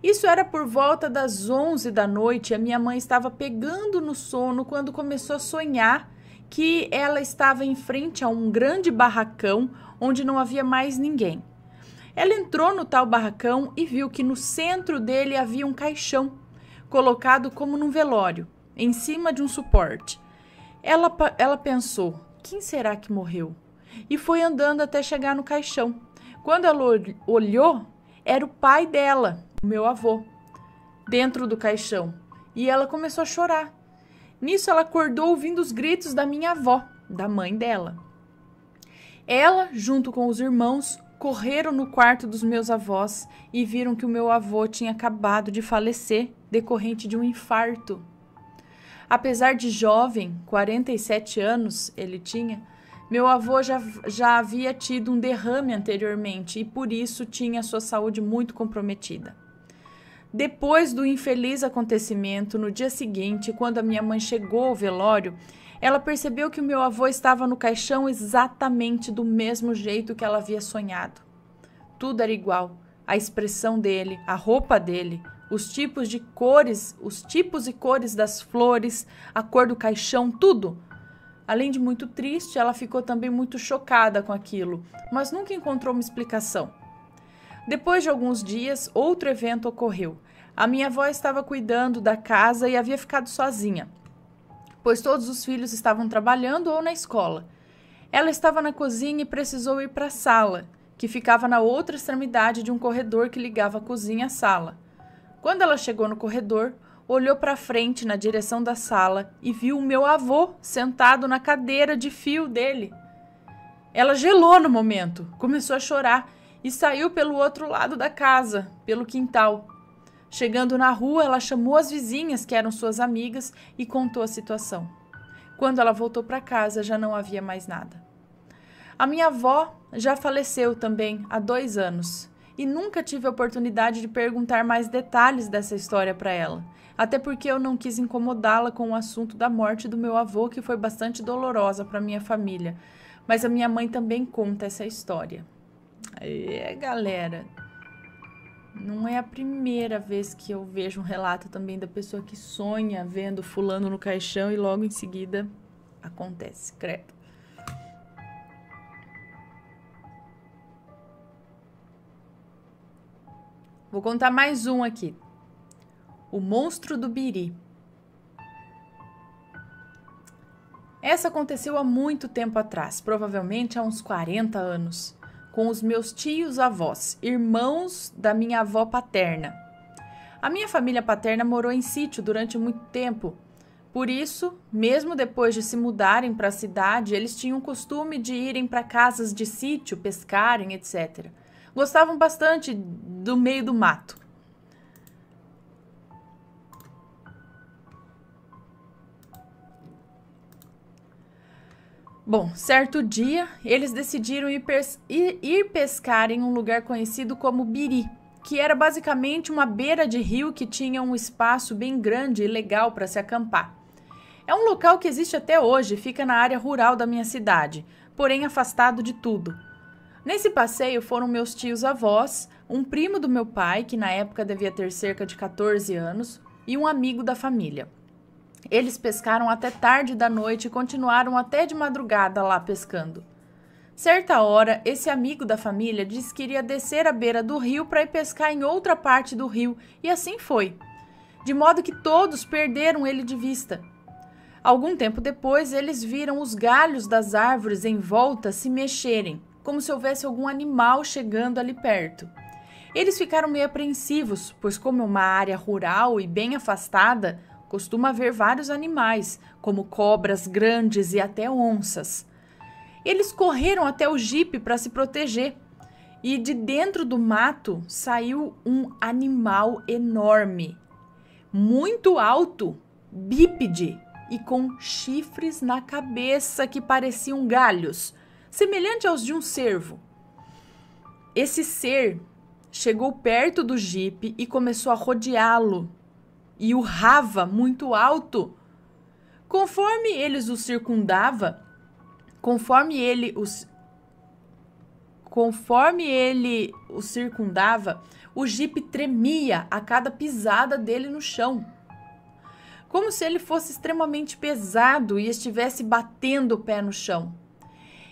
Isso era por volta das 11 da noite e a minha mãe estava pegando no sono quando começou a sonhar que ela estava em frente a um grande barracão onde não havia mais ninguém. Ela entrou no tal barracão e viu que no centro dele havia um caixão, colocado como num velório, em cima de um suporte. Ela pensou, quem será que morreu? E foi andando até chegar no caixão. Quando ela olhou, era o pai dela, o meu avô, dentro do caixão. E ela começou a chorar. Nisso ela acordou ouvindo os gritos da minha avó, da mãe dela. Ela, junto com os irmãos, correram no quarto dos meus avós e viram que o meu avô tinha acabado de falecer decorrente de um infarto. Apesar de jovem, 47 anos ele tinha, meu avô já havia tido um derrame anteriormente e por isso tinha sua saúde muito comprometida. Depois do infeliz acontecimento, no dia seguinte, quando a minha mãe chegou ao velório, ela percebeu que o meu avô estava no caixão exatamente do mesmo jeito que ela havia sonhado. Tudo era igual, a expressão dele, a roupa dele, os tipos e cores das flores, a cor do caixão, tudo. Além de muito triste, ela ficou também muito chocada com aquilo, mas nunca encontrou uma explicação. Depois de alguns dias, outro evento ocorreu. A minha avó estava cuidando da casa e havia ficado sozinha, pois todos os filhos estavam trabalhando ou na escola. Ela estava na cozinha e precisou ir para a sala, que ficava na outra extremidade de um corredor que ligava a cozinha à sala. Quando ela chegou no corredor, olhou para frente na direção da sala e viu o meu avô sentado na cadeira de fio dele. Ela gelou no momento, começou a chorar e saiu pelo outro lado da casa, pelo quintal. Chegando na rua, ela chamou as vizinhas, que eram suas amigas, e contou a situação. Quando ela voltou para casa, já não havia mais nada. A minha avó já faleceu também há 2 anos e nunca tive a oportunidade de perguntar mais detalhes dessa história para ela, até porque eu não quis incomodá-la com o assunto da morte do meu avô, que foi bastante dolorosa para minha família. Mas a minha mãe também conta essa história. Galera, não é a primeira vez que eu vejo um relato também da pessoa que sonha vendo fulano no caixão e logo em seguida acontece, credo. Vou contar mais um aqui. O monstro do Biri. Essa aconteceu há muito tempo atrás, provavelmente há uns 40 anos, com os meus tios-avós, irmãos da minha avó paterna. A minha família paterna morou em sítio durante muito tempo. Por isso, mesmo depois de se mudarem para a cidade, eles tinham o costume de irem para casas de sítio, pescarem, etc. Gostavam bastante do meio do mato. Bom, certo dia, eles decidiram ir pescar em um lugar conhecido como Biri, que era basicamente uma beira de rio que tinha um espaço bem grande e legal para se acampar. É um local que existe até hoje, fica na área rural da minha cidade, porém afastado de tudo. Nesse passeio foram meus tios-avós, um primo do meu pai, que na época devia ter cerca de 14 anos, e um amigo da família. Eles pescaram até tarde da noite e continuaram até de madrugada lá pescando. Certa hora, esse amigo da família disse que iria descer a beira do rio para ir pescar em outra parte do rio, e assim foi. De modo que todos perderam ele de vista. Algum tempo depois, eles viram os galhos das árvores em volta se mexerem, como se houvesse algum animal chegando ali perto. Eles ficaram meio apreensivos, pois como é uma área rural e bem afastada, costuma haver vários animais, como cobras grandes e até onças. Eles correram até o jipe para se proteger, e de dentro do mato saiu um animal enorme, muito alto, bípede e com chifres na cabeça que pareciam galhos, semelhante aos de um cervo. Esse ser chegou perto do jipe e começou a rodeá-lo e urrava muito alto. Conforme ele o circundava, o jipe tremia a cada pisada dele no chão, como se ele fosse extremamente pesado e estivesse batendo o pé no chão.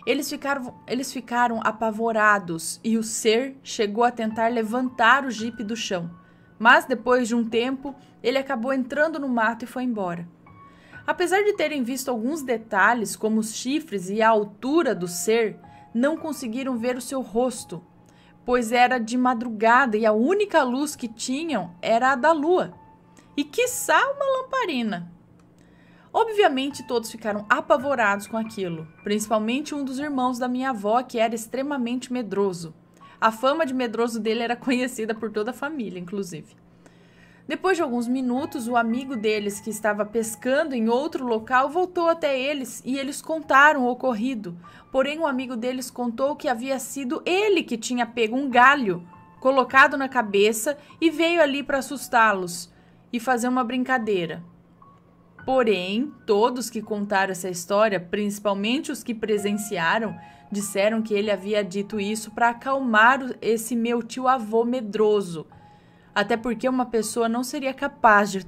Eles ficaram apavorados e o ser chegou a tentar levantar o jipe do chão. Mas depois de um tempo, ele acabou entrando no mato e foi embora. Apesar de terem visto alguns detalhes, como os chifres e a altura do ser, não conseguiram ver o seu rosto, pois era de madrugada e a única luz que tinham era a da lua, e quiçá uma lamparina. Obviamente, todos ficaram apavorados com aquilo, principalmente um dos irmãos da minha avó, que era extremamente medroso. A fama de medroso dele era conhecida por toda a família, inclusive. Depois de alguns minutos, o amigo deles, que estava pescando em outro local, voltou até eles e eles contaram o ocorrido. Porém, o amigo deles contou que havia sido ele que tinha pego um galho, colocado na cabeça e veio ali para assustá-los e fazer uma brincadeira. Porém, todos que contaram essa história, principalmente os que presenciaram, disseram que ele havia dito isso para acalmar esse meu tio-avô medroso. Até porque uma pessoa não seria capaz de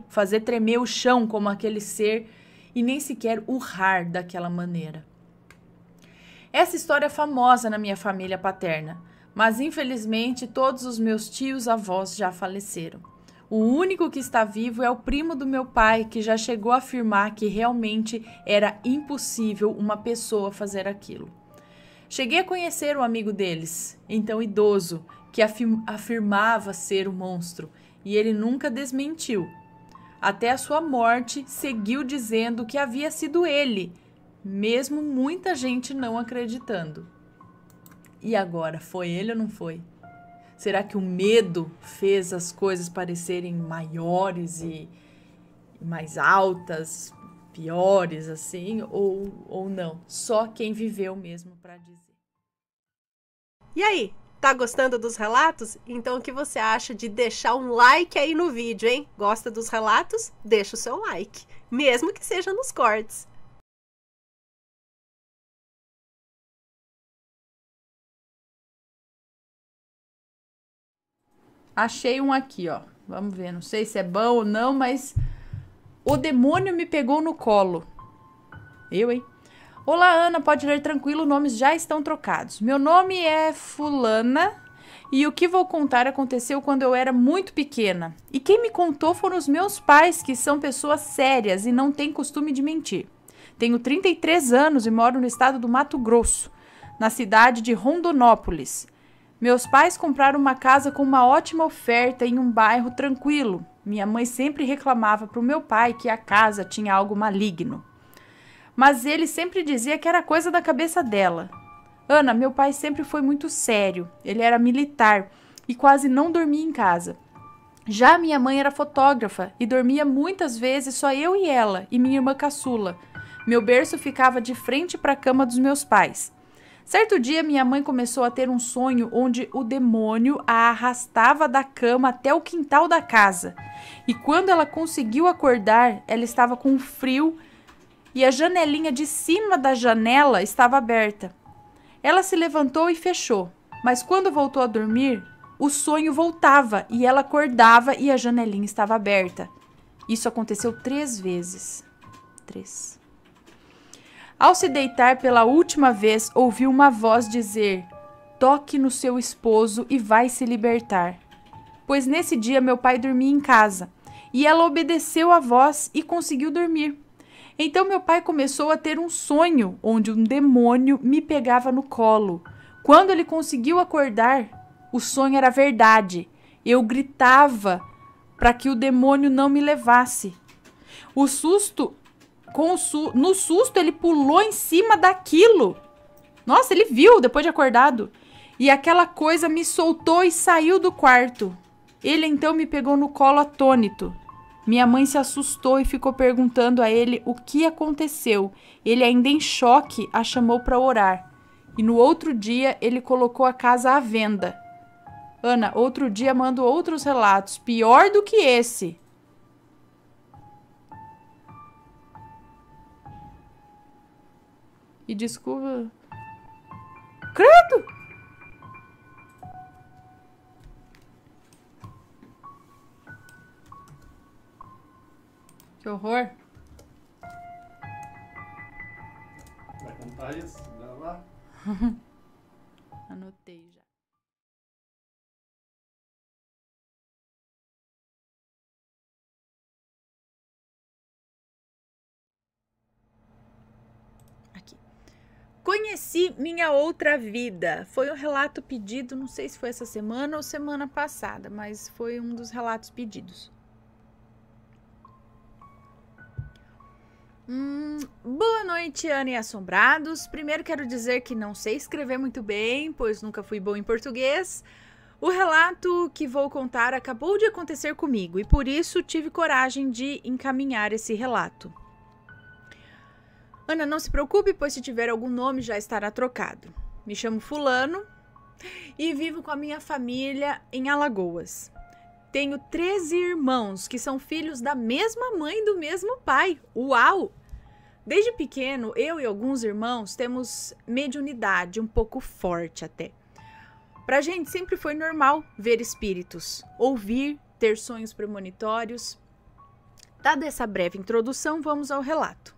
fazer tremer o chão como aquele ser e nem sequer urrar daquela maneira. Essa história é famosa na minha família paterna, mas infelizmente todos os meus tios-avós já faleceram. O único que está vivo é o primo do meu pai, que já chegou a afirmar que realmente era impossível uma pessoa fazer aquilo. Cheguei a conhecer um amigo deles, então idoso, que afirmava ser o monstro, e ele nunca desmentiu. Até a sua morte, seguiu dizendo que havia sido ele, mesmo muita gente não acreditando. E agora, foi ele ou não foi? Será que o medo fez as coisas parecerem maiores e mais altas, piores, assim, ou não? Só quem viveu mesmo para dizer. E aí, tá gostando dos relatos? Então o que você acha de deixar um like aí no vídeo, hein? Gosta dos relatos? Deixa o seu like, mesmo que seja nos cortes. Achei um aqui, ó. Vamos ver, não sei se é bom ou não, mas o demônio me pegou no colo. Eu, hein? Olá, Ana, pode ler tranquilo, nomes já estão trocados. Meu nome é Fulana e o que vou contar aconteceu quando eu era muito pequena. E quem me contou foram os meus pais, que são pessoas sérias e não têm costume de mentir. Tenho 33 anos e moro no estado do Mato Grosso, na cidade de Rondonópolis. Meus pais compraram uma casa com uma ótima oferta em um bairro tranquilo. Minha mãe sempre reclamava para o meu pai que a casa tinha algo maligno. Mas ele sempre dizia que era coisa da cabeça dela. Ana, meu pai sempre foi muito sério. Ele era militar e quase não dormia em casa. Já minha mãe era fotógrafa e dormia muitas vezes só eu e ela e minha irmã caçula. Meu berço ficava de frente para a cama dos meus pais. Certo dia, minha mãe começou a ter um sonho onde o demônio a arrastava da cama até o quintal da casa. E quando ela conseguiu acordar, ela estava com frio e a janelinha de cima da janela estava aberta. Ela se levantou e fechou, mas quando voltou a dormir, o sonho voltava e ela acordava e a janelinha estava aberta. Isso aconteceu 3 vezes. 3. Ao se deitar pela última vez, ouviu uma voz dizer: toque no seu esposo e vai se libertar. Pois nesse dia meu pai dormia em casa, e ela obedeceu à voz e conseguiu dormir. Então meu pai começou a ter um sonho onde um demônio me pegava no colo. Quando ele conseguiu acordar, o sonho era verdade. Eu gritava para que o demônio não me levasse. No susto, ele pulou em cima daquilo. Nossa, ele viu depois de acordado. E aquela coisa me soltou e saiu do quarto. Ele então me pegou no colo atônito. Minha mãe se assustou e ficou perguntando a ele o que aconteceu. Ele, ainda em choque, a chamou para orar. E no outro dia, ele colocou a casa à venda. Ana, outro dia mando outros relatos, pior do que esse. E desculpa... Credo! Que horror. Vai contar isso? Gravar? Anotei já. Aqui. Conheci minha outra vida. Foi um relato pedido, não sei se foi essa semana ou semana passada, mas foi um dos relatos pedidos. Boa noite, Ana e assombrados. Primeiro quero dizer que não sei escrever muito bem, pois nunca fui bom em português. O relato que vou contar acabou de acontecer comigo e por isso tive coragem de encaminhar esse relato. Ana, não se preocupe, pois se tiver algum nome já estará trocado. Me chamo Fulano e vivo com a minha família em Alagoas. Tenho 13 irmãos que são filhos da mesma mãe e do mesmo pai. Uau! Desde pequeno, eu e alguns irmãos temos mediunidade um pouco forte até. Pra gente sempre foi normal ver espíritos, ouvir, ter sonhos premonitórios. Dada essa breve introdução, vamos ao relato.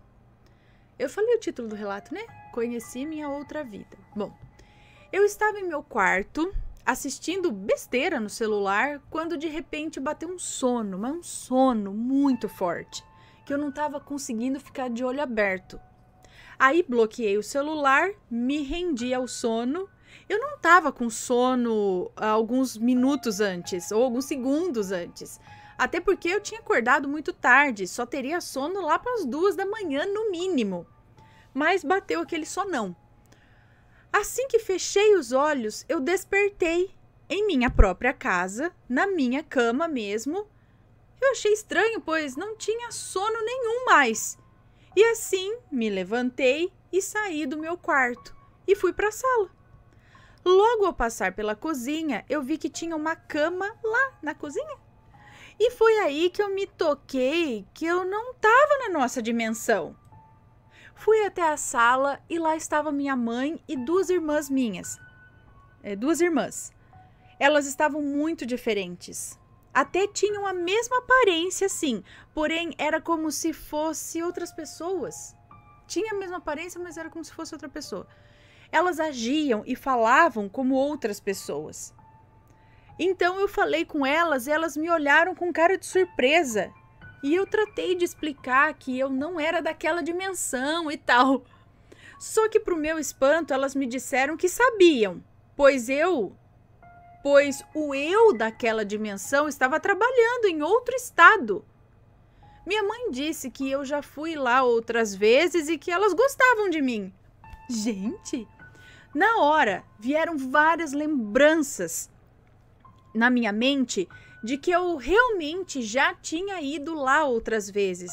Eu falei o título do relato, né? Conheci minha outra vida. Bom, eu estava em meu quarto assistindo besteira no celular quando de repente bateu um sono, mas um sono muito forte, que eu não estava conseguindo ficar de olho aberto. Aí bloqueei o celular, me rendi ao sono. Eu não estava com sono alguns minutos antes, ou alguns segundos antes. Até porque eu tinha acordado muito tarde, só teria sono lá para as 2 da manhã no mínimo. Mas bateu aquele sonão. Assim que fechei os olhos, eu despertei em minha própria casa, na minha cama mesmo. Eu achei estranho, pois não tinha sono nenhum mais. E assim, me levantei e saí do meu quarto e fui para a sala. Logo ao passar pela cozinha, eu vi que tinha uma cama lá na cozinha. E foi aí que eu me toquei que eu não estava na nossa dimensão. Fui até a sala e lá estava minha mãe e 2 irmãs minhas. 2 irmãs. Elas estavam muito diferentes. Até tinham a mesma aparência, sim, porém era como se fosse outras pessoas. Tinha a mesma aparência, mas era como se fosse outra pessoa. Elas agiam e falavam como outras pessoas. Então eu falei com elas e elas me olharam com cara de surpresa. E eu tratei de explicar que eu não era daquela dimensão e tal. Só que pro meu espanto elas me disseram que sabiam, pois o eu daquela dimensão estava trabalhando em outro estado. Minha mãe disse que eu já fui lá outras vezes e que elas gostavam de mim. Gente, na hora vieram várias lembranças na minha mente de que eu realmente já tinha ido lá outras vezes.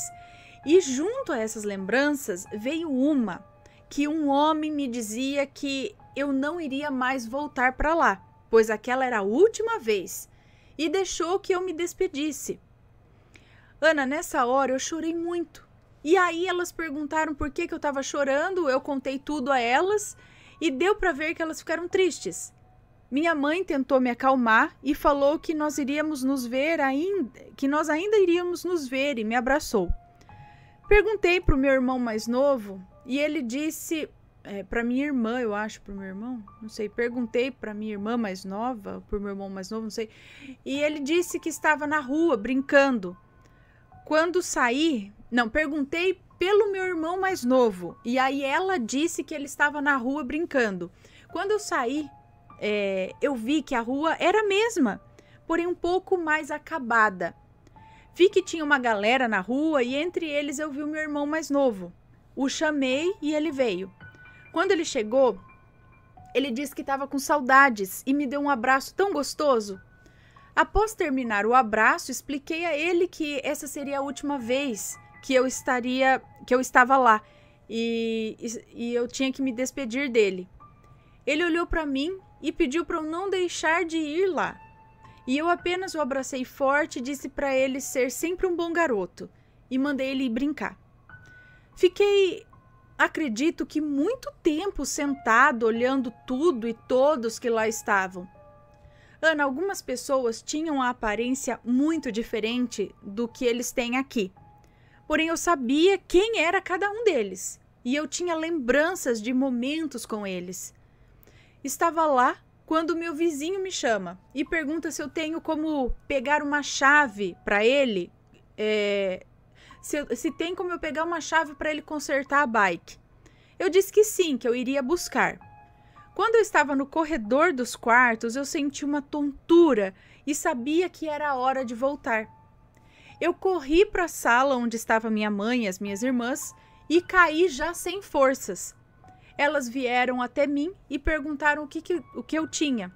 E junto a essas lembranças veio uma que um homem me dizia que eu não iria mais voltar para lá, pois aquela era a última vez, e deixou que eu me despedisse. Ana, nessa hora eu chorei muito. E aí elas perguntaram por que eu estava chorando, eu contei tudo a elas e deu para ver que elas ficaram tristes. Minha mãe tentou me acalmar e falou que nós iríamos nos ver nós ainda iríamos nos ver e me abraçou. Perguntei para o meu irmão mais novo e ele disse, para minha irmã, eu acho, para o meu irmão, não sei, perguntei para minha irmã mais nova, para o meu irmão mais novo, não sei, e ele disse que estava na rua brincando. Quando saí, perguntei pelo meu irmão mais novo e aí ela disse que ele estava na rua brincando. Quando eu saí, eu vi que a rua era a mesma, porém um pouco mais acabada. Vi que tinha uma galera na rua e entre eles eu vi o meu irmão mais novo. O chamei e ele veio. Quando ele chegou, ele disse que estava com saudades e me deu um abraço tão gostoso. Após terminar o abraço, expliquei a ele que essa seria a última vez que eu estava lá e eu tinha que me despedir dele. Ele olhou para mim e pediu para eu não deixar de ir lá. E eu apenas o abracei forte e disse para ele ser sempre um bom garoto e mandei ele ir brincar. Fiquei, acredito que muito tempo sentado olhando tudo e todos que lá estavam. Ana, algumas pessoas tinham a aparência muito diferente do que eles têm aqui. Porém, eu sabia quem era cada um deles e eu tinha lembranças de momentos com eles. Estava lá quando meu vizinho me chama e pergunta se eu tenho como pegar uma chave para ele, se tem como eu pegar uma chave para ele consertar a bike. Eu disse que sim, que eu iria buscar. Quando eu estava no corredor dos quartos, eu senti uma tontura e sabia que era a hora de voltar. Eu corri para a sala onde estava minha mãe e as minhas irmãs e caí já sem forças. Elas vieram até mim e perguntaram o que eu tinha.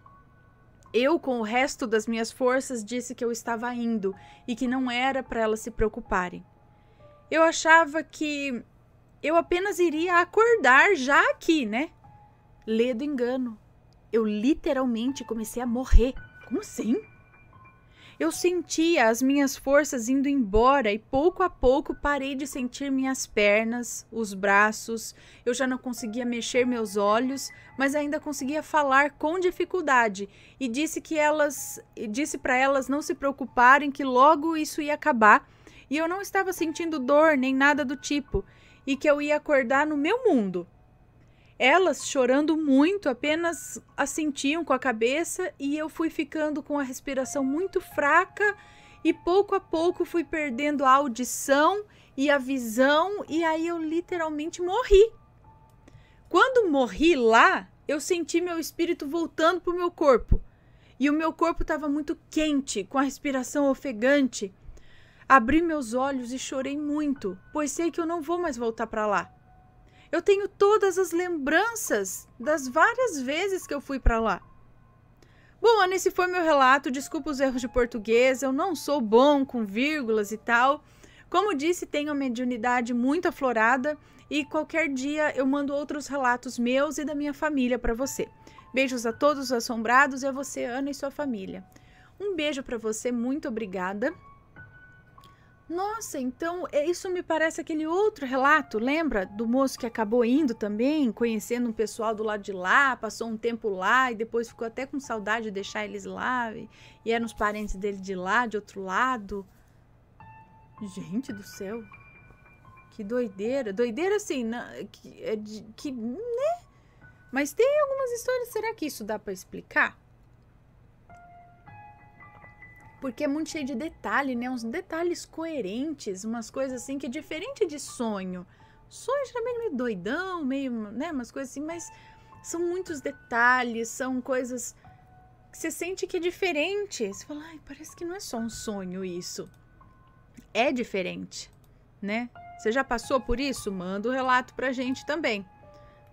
Eu, com o resto das minhas forças, disse que eu estava indo e que não era para elas se preocuparem. Eu achava que eu apenas iria acordar já aqui, né? Ledo engano. Eu literalmente comecei a morrer. Como assim? Eu sentia as minhas forças indo embora e pouco a pouco parei de sentir minhas pernas, os braços. Eu já não conseguia mexer meus olhos, mas ainda conseguia falar com dificuldade e disse para elas não se preocuparem que logo isso ia acabar e eu não estava sentindo dor nem nada do tipo e que eu ia acordar no meu mundo. Elas, chorando muito, apenas assentiam com a cabeça e eu fui ficando com a respiração muito fraca e pouco a pouco fui perdendo a audição e a visão, e aí eu literalmente morri. Quando morri lá, eu senti meu espírito voltando pro meu corpo. E o meu corpo estava muito quente, com a respiração ofegante. Abri meus olhos e chorei muito, pois sei que eu não vou mais voltar para lá. Eu tenho todas as lembranças das várias vezes que eu fui para lá. Bom, Ana, esse foi meu relato. Desculpa os erros de português, eu não sou bom com vírgulas e tal. Como disse, tenho a mediunidade muito aflorada e qualquer dia eu mando outros relatos meus e da minha família para você. Beijos a todos os assombrados e a você, Ana, e sua família. Um beijo para você, muito obrigada. Nossa, então isso me parece aquele outro relato, lembra? Do moço que acabou indo também, conhecendo um pessoal do lado de lá, passou um tempo lá e depois ficou até com saudade de deixar eles lá. E eram os parentes dele de lá, de outro lado. Gente do céu, que doideira. Doideira assim, né? Mas tem algumas histórias, será que isso dá para explicar? Porque é muito cheio de detalhe, né? Uns detalhes coerentes, umas coisas assim que é diferente de sonho. Sonho geralmente meio doidão, meio, né? Umas coisas assim, mas são muitos detalhes, são coisas que você sente que é diferente. Você fala, ai, parece que não é só um sonho isso. É diferente, né? Você já passou por isso? Manda o relato pra gente também.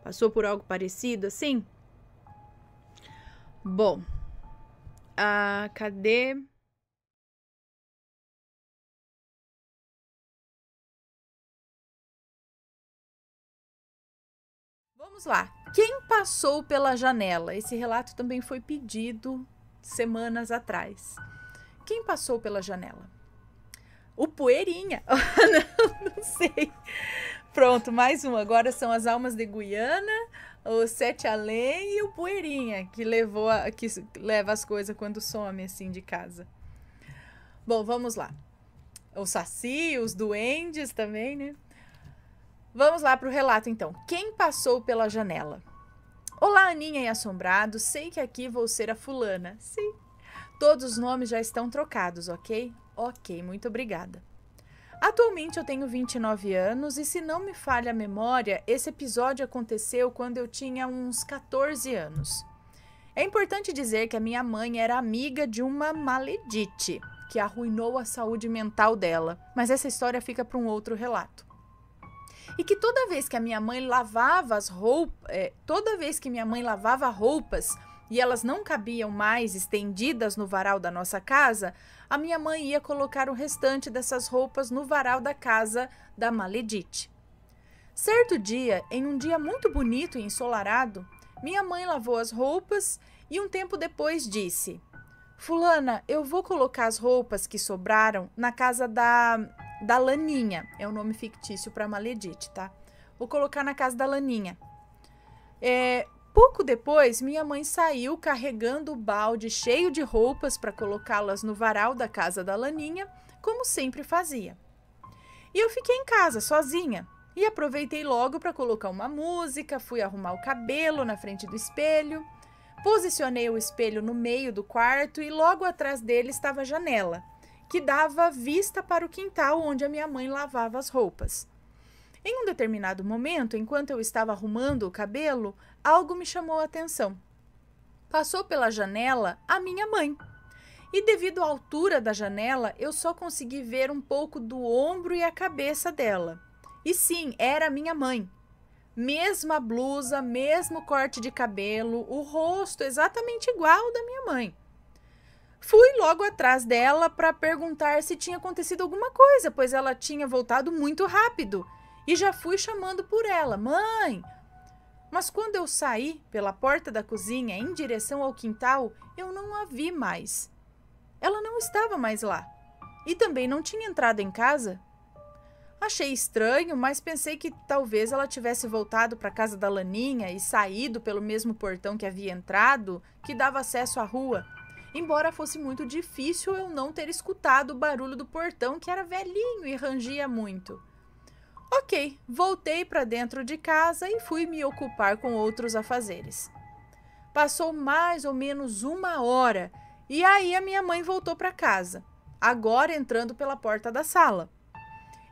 Passou por algo parecido assim? Bom, cadê? Vamos lá. Quem passou pela janela? Esse relato também foi pedido semanas atrás. Quem passou pela janela? O Poeirinha. Não sei. Pronto, mais um. Agora são as almas de Guiana, o Sete Além e o Poeirinha, que leva as coisas quando some assim de casa. Bom, vamos lá. O Saci, os duendes também, né? Vamos lá para o relato, então. Quem passou pela janela? Olá, Aninha e assombrados. Sei que aqui vou ser a fulana. Sim. Todos os nomes já estão trocados, ok? Ok, muito obrigada. Atualmente eu tenho 29 anos e, se não me falha a memória, esse episódio aconteceu quando eu tinha uns 14 anos. É importante dizer que a minha mãe era amiga de uma maledite, que arruinou a saúde mental dela, mas essa história fica para um outro relato. E que toda vez que a minha mãe lavava roupas e elas não cabiam mais estendidas no varal da nossa casa, a minha mãe ia colocar o restante dessas roupas no varal da casa da maledite. Certo dia, em um dia muito bonito e ensolarado, minha mãe lavou as roupas e um tempo depois disse: Fulana, eu vou colocar as roupas que sobraram na casa da Laninha. É o nome fictício para maledite, tá? Vou colocar na casa da Laninha. Pouco depois, minha mãe saiu carregando o balde cheio de roupas para colocá-las no varal da casa da Laninha, como sempre fazia. E eu fiquei em casa, sozinha, e aproveitei logo para colocar uma música, fui arrumar o cabelo na frente do espelho, posicionei o espelho no meio do quarto e logo atrás dele estava a janela, que dava vista para o quintal onde a minha mãe lavava as roupas. Em um determinado momento, enquanto eu estava arrumando o cabelo, algo me chamou a atenção. Passou pela janela a minha mãe. E devido à altura da janela, eu só consegui ver um pouco do ombro e a cabeça dela. E sim, era minha mãe. Mesma blusa, mesmo corte de cabelo, o rosto exatamente igual ao da minha mãe. Fui logo atrás dela para perguntar se tinha acontecido alguma coisa, pois ela tinha voltado muito rápido. E já fui chamando por ela, mãe. Mas quando eu saí pela porta da cozinha em direção ao quintal, eu não a vi mais. Ela não estava mais lá. E também não tinha entrado em casa. Achei estranho, mas pensei que talvez ela tivesse voltado para a casa da Laninha e saído pelo mesmo portão que havia entrado, que dava acesso à rua. Embora fosse muito difícil eu não ter escutado o barulho do portão, que era velhinho e rangia muito. Ok, voltei para dentro de casa e fui me ocupar com outros afazeres. Passou mais ou menos 1 hora e aí a minha mãe voltou para casa, agora entrando pela porta da sala.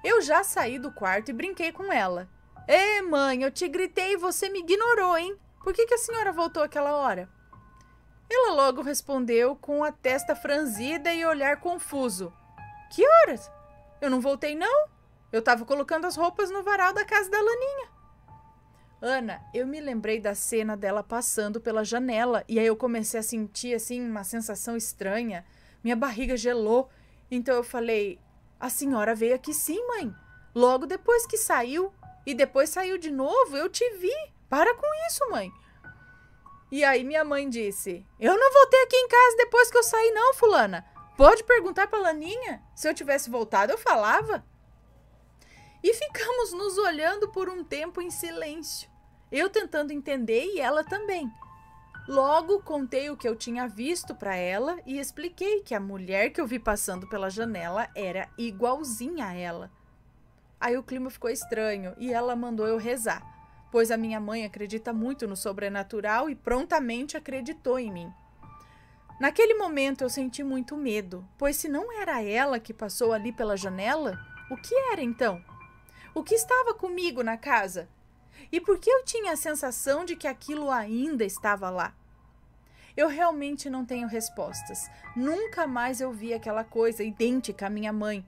Eu já saí do quarto e brinquei com ela. Ê, mãe, eu te gritei e você me ignorou, hein? Por que a senhora voltou aquela hora? Ela logo respondeu com a testa franzida e olhar confuso. Que horas? Eu não voltei, não. Eu estava colocando as roupas no varal da casa da Laninha. Ana, eu me lembrei da cena dela passando pela janela e aí eu comecei a sentir, assim, uma sensação estranha. Minha barriga gelou. Então eu falei, a senhora veio aqui sim, mãe. Logo depois que saiu. E depois saiu de novo, eu te vi. Para com isso, mãe. E aí minha mãe disse, eu não voltei aqui em casa depois que eu saí não, fulana. Pode perguntar pra Laninha. Se eu tivesse voltado, eu falava. E ficamos nos olhando por um tempo em silêncio. Eu tentando entender e ela também. Logo contei o que eu tinha visto para ela e expliquei que a mulher que eu vi passando pela janela era igualzinha a ela. Aí o clima ficou estranho e ela mandou eu rezar, pois a minha mãe acredita muito no sobrenatural e prontamente acreditou em mim. Naquele momento eu senti muito medo, pois se não era ela que passou ali pela janela, o que era então? O que estava comigo na casa? E por que eu tinha a sensação de que aquilo ainda estava lá? Eu realmente não tenho respostas. Nunca mais eu vi aquela coisa idêntica à minha mãe.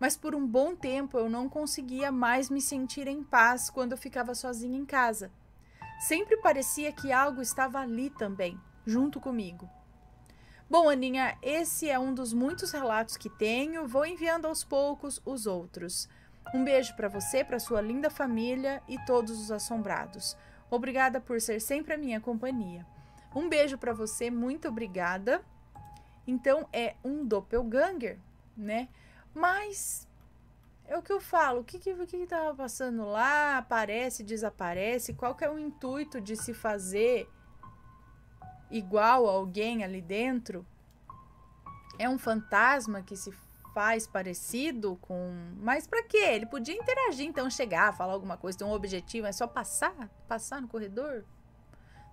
Mas por um bom tempo eu não conseguia mais me sentir em paz quando eu ficava sozinha em casa. Sempre parecia que algo estava ali também, junto comigo. Bom, Aninha, esse é um dos muitos relatos que tenho. Vou enviando aos poucos os outros. Um beijo para você, para sua linda família e todos os assombrados. Obrigada por ser sempre a minha companhia. Um beijo para você, muito obrigada. Então é um doppelganger, né? Mas é o que eu falo, o que tava passando lá, aparece, desaparece, qual que é o intuito de se fazer igual a alguém ali dentro? É um fantasma que se faz parecido com... Mas pra quê? Ele podia interagir, então chegar, falar alguma coisa, ter um objetivo, é só passar no corredor,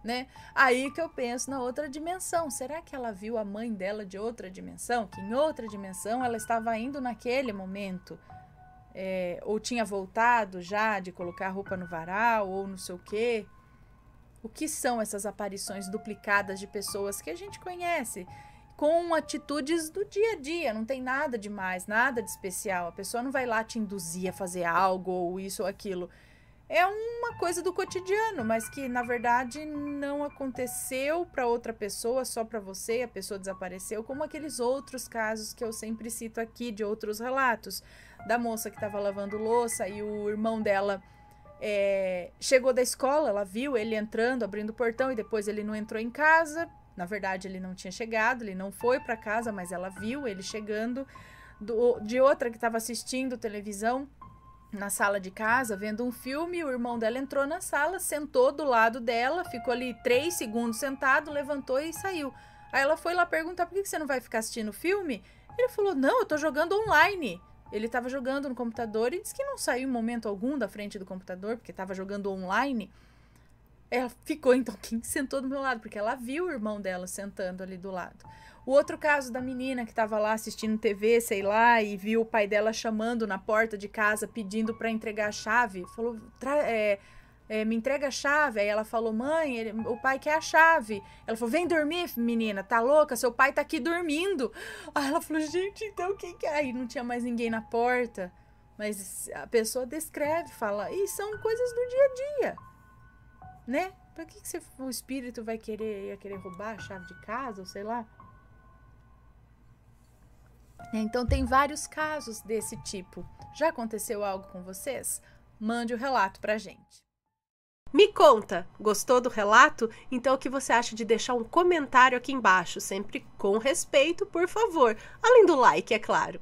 né? Aí que eu penso na outra dimensão. Será que ela viu a mãe dela de outra dimensão? Que em outra dimensão ela estava indo naquele momento, ou tinha voltado já de colocar a roupa no varal, ou não sei o quê. O que são essas aparições duplicadas de pessoas que a gente conhece, com atitudes do dia a dia? Não tem nada demais, nada de especial. A pessoa não vai lá te induzir a fazer algo, ou isso ou aquilo. É uma coisa do cotidiano, mas que na verdade não aconteceu para outra pessoa, só para você, a pessoa desapareceu, como aqueles outros casos que eu sempre cito aqui, de outros relatos, da moça que estava lavando louça e o irmão dela chegou da escola, ela viu ele entrando, abrindo o portão e depois ele não entrou em casa. Na verdade ele não tinha chegado, ele não foi para casa, mas ela viu ele chegando. De outra que estava assistindo televisão na sala de casa, vendo um filme, o irmão dela entrou na sala, sentou do lado dela, ficou ali 3 segundos sentado, levantou e saiu. Aí ela foi lá perguntar, por que você não vai ficar assistindo o filme? Ele falou, não, eu tô jogando online. Ele tava jogando no computador e disse que não saiu em momento algum da frente do computador, porque tava jogando online. Ela ficou, então, quem sentou do meu lado? Porque ela viu o irmão dela sentando ali do lado. O outro caso da menina que estava lá assistindo TV, sei lá, e viu o pai dela chamando na porta de casa, pedindo para entregar a chave. Falou, me entrega a chave. Aí ela falou, mãe, o pai quer a chave. Ela falou, vem dormir, menina, tá louca? Seu pai tá aqui dormindo. Aí ela falou, gente, então quem que é? Aí não tinha mais ninguém na porta. Mas a pessoa descreve, fala, e são coisas do dia a dia, né? Pra que o espírito ia querer roubar a chave de casa, ou sei lá? Então tem vários casos desse tipo. Já aconteceu algo com vocês? Mande o relato pra gente. Me conta, gostou do relato? Então o que você acha de deixar um comentário aqui embaixo, sempre com respeito, por favor. Além do like, é claro.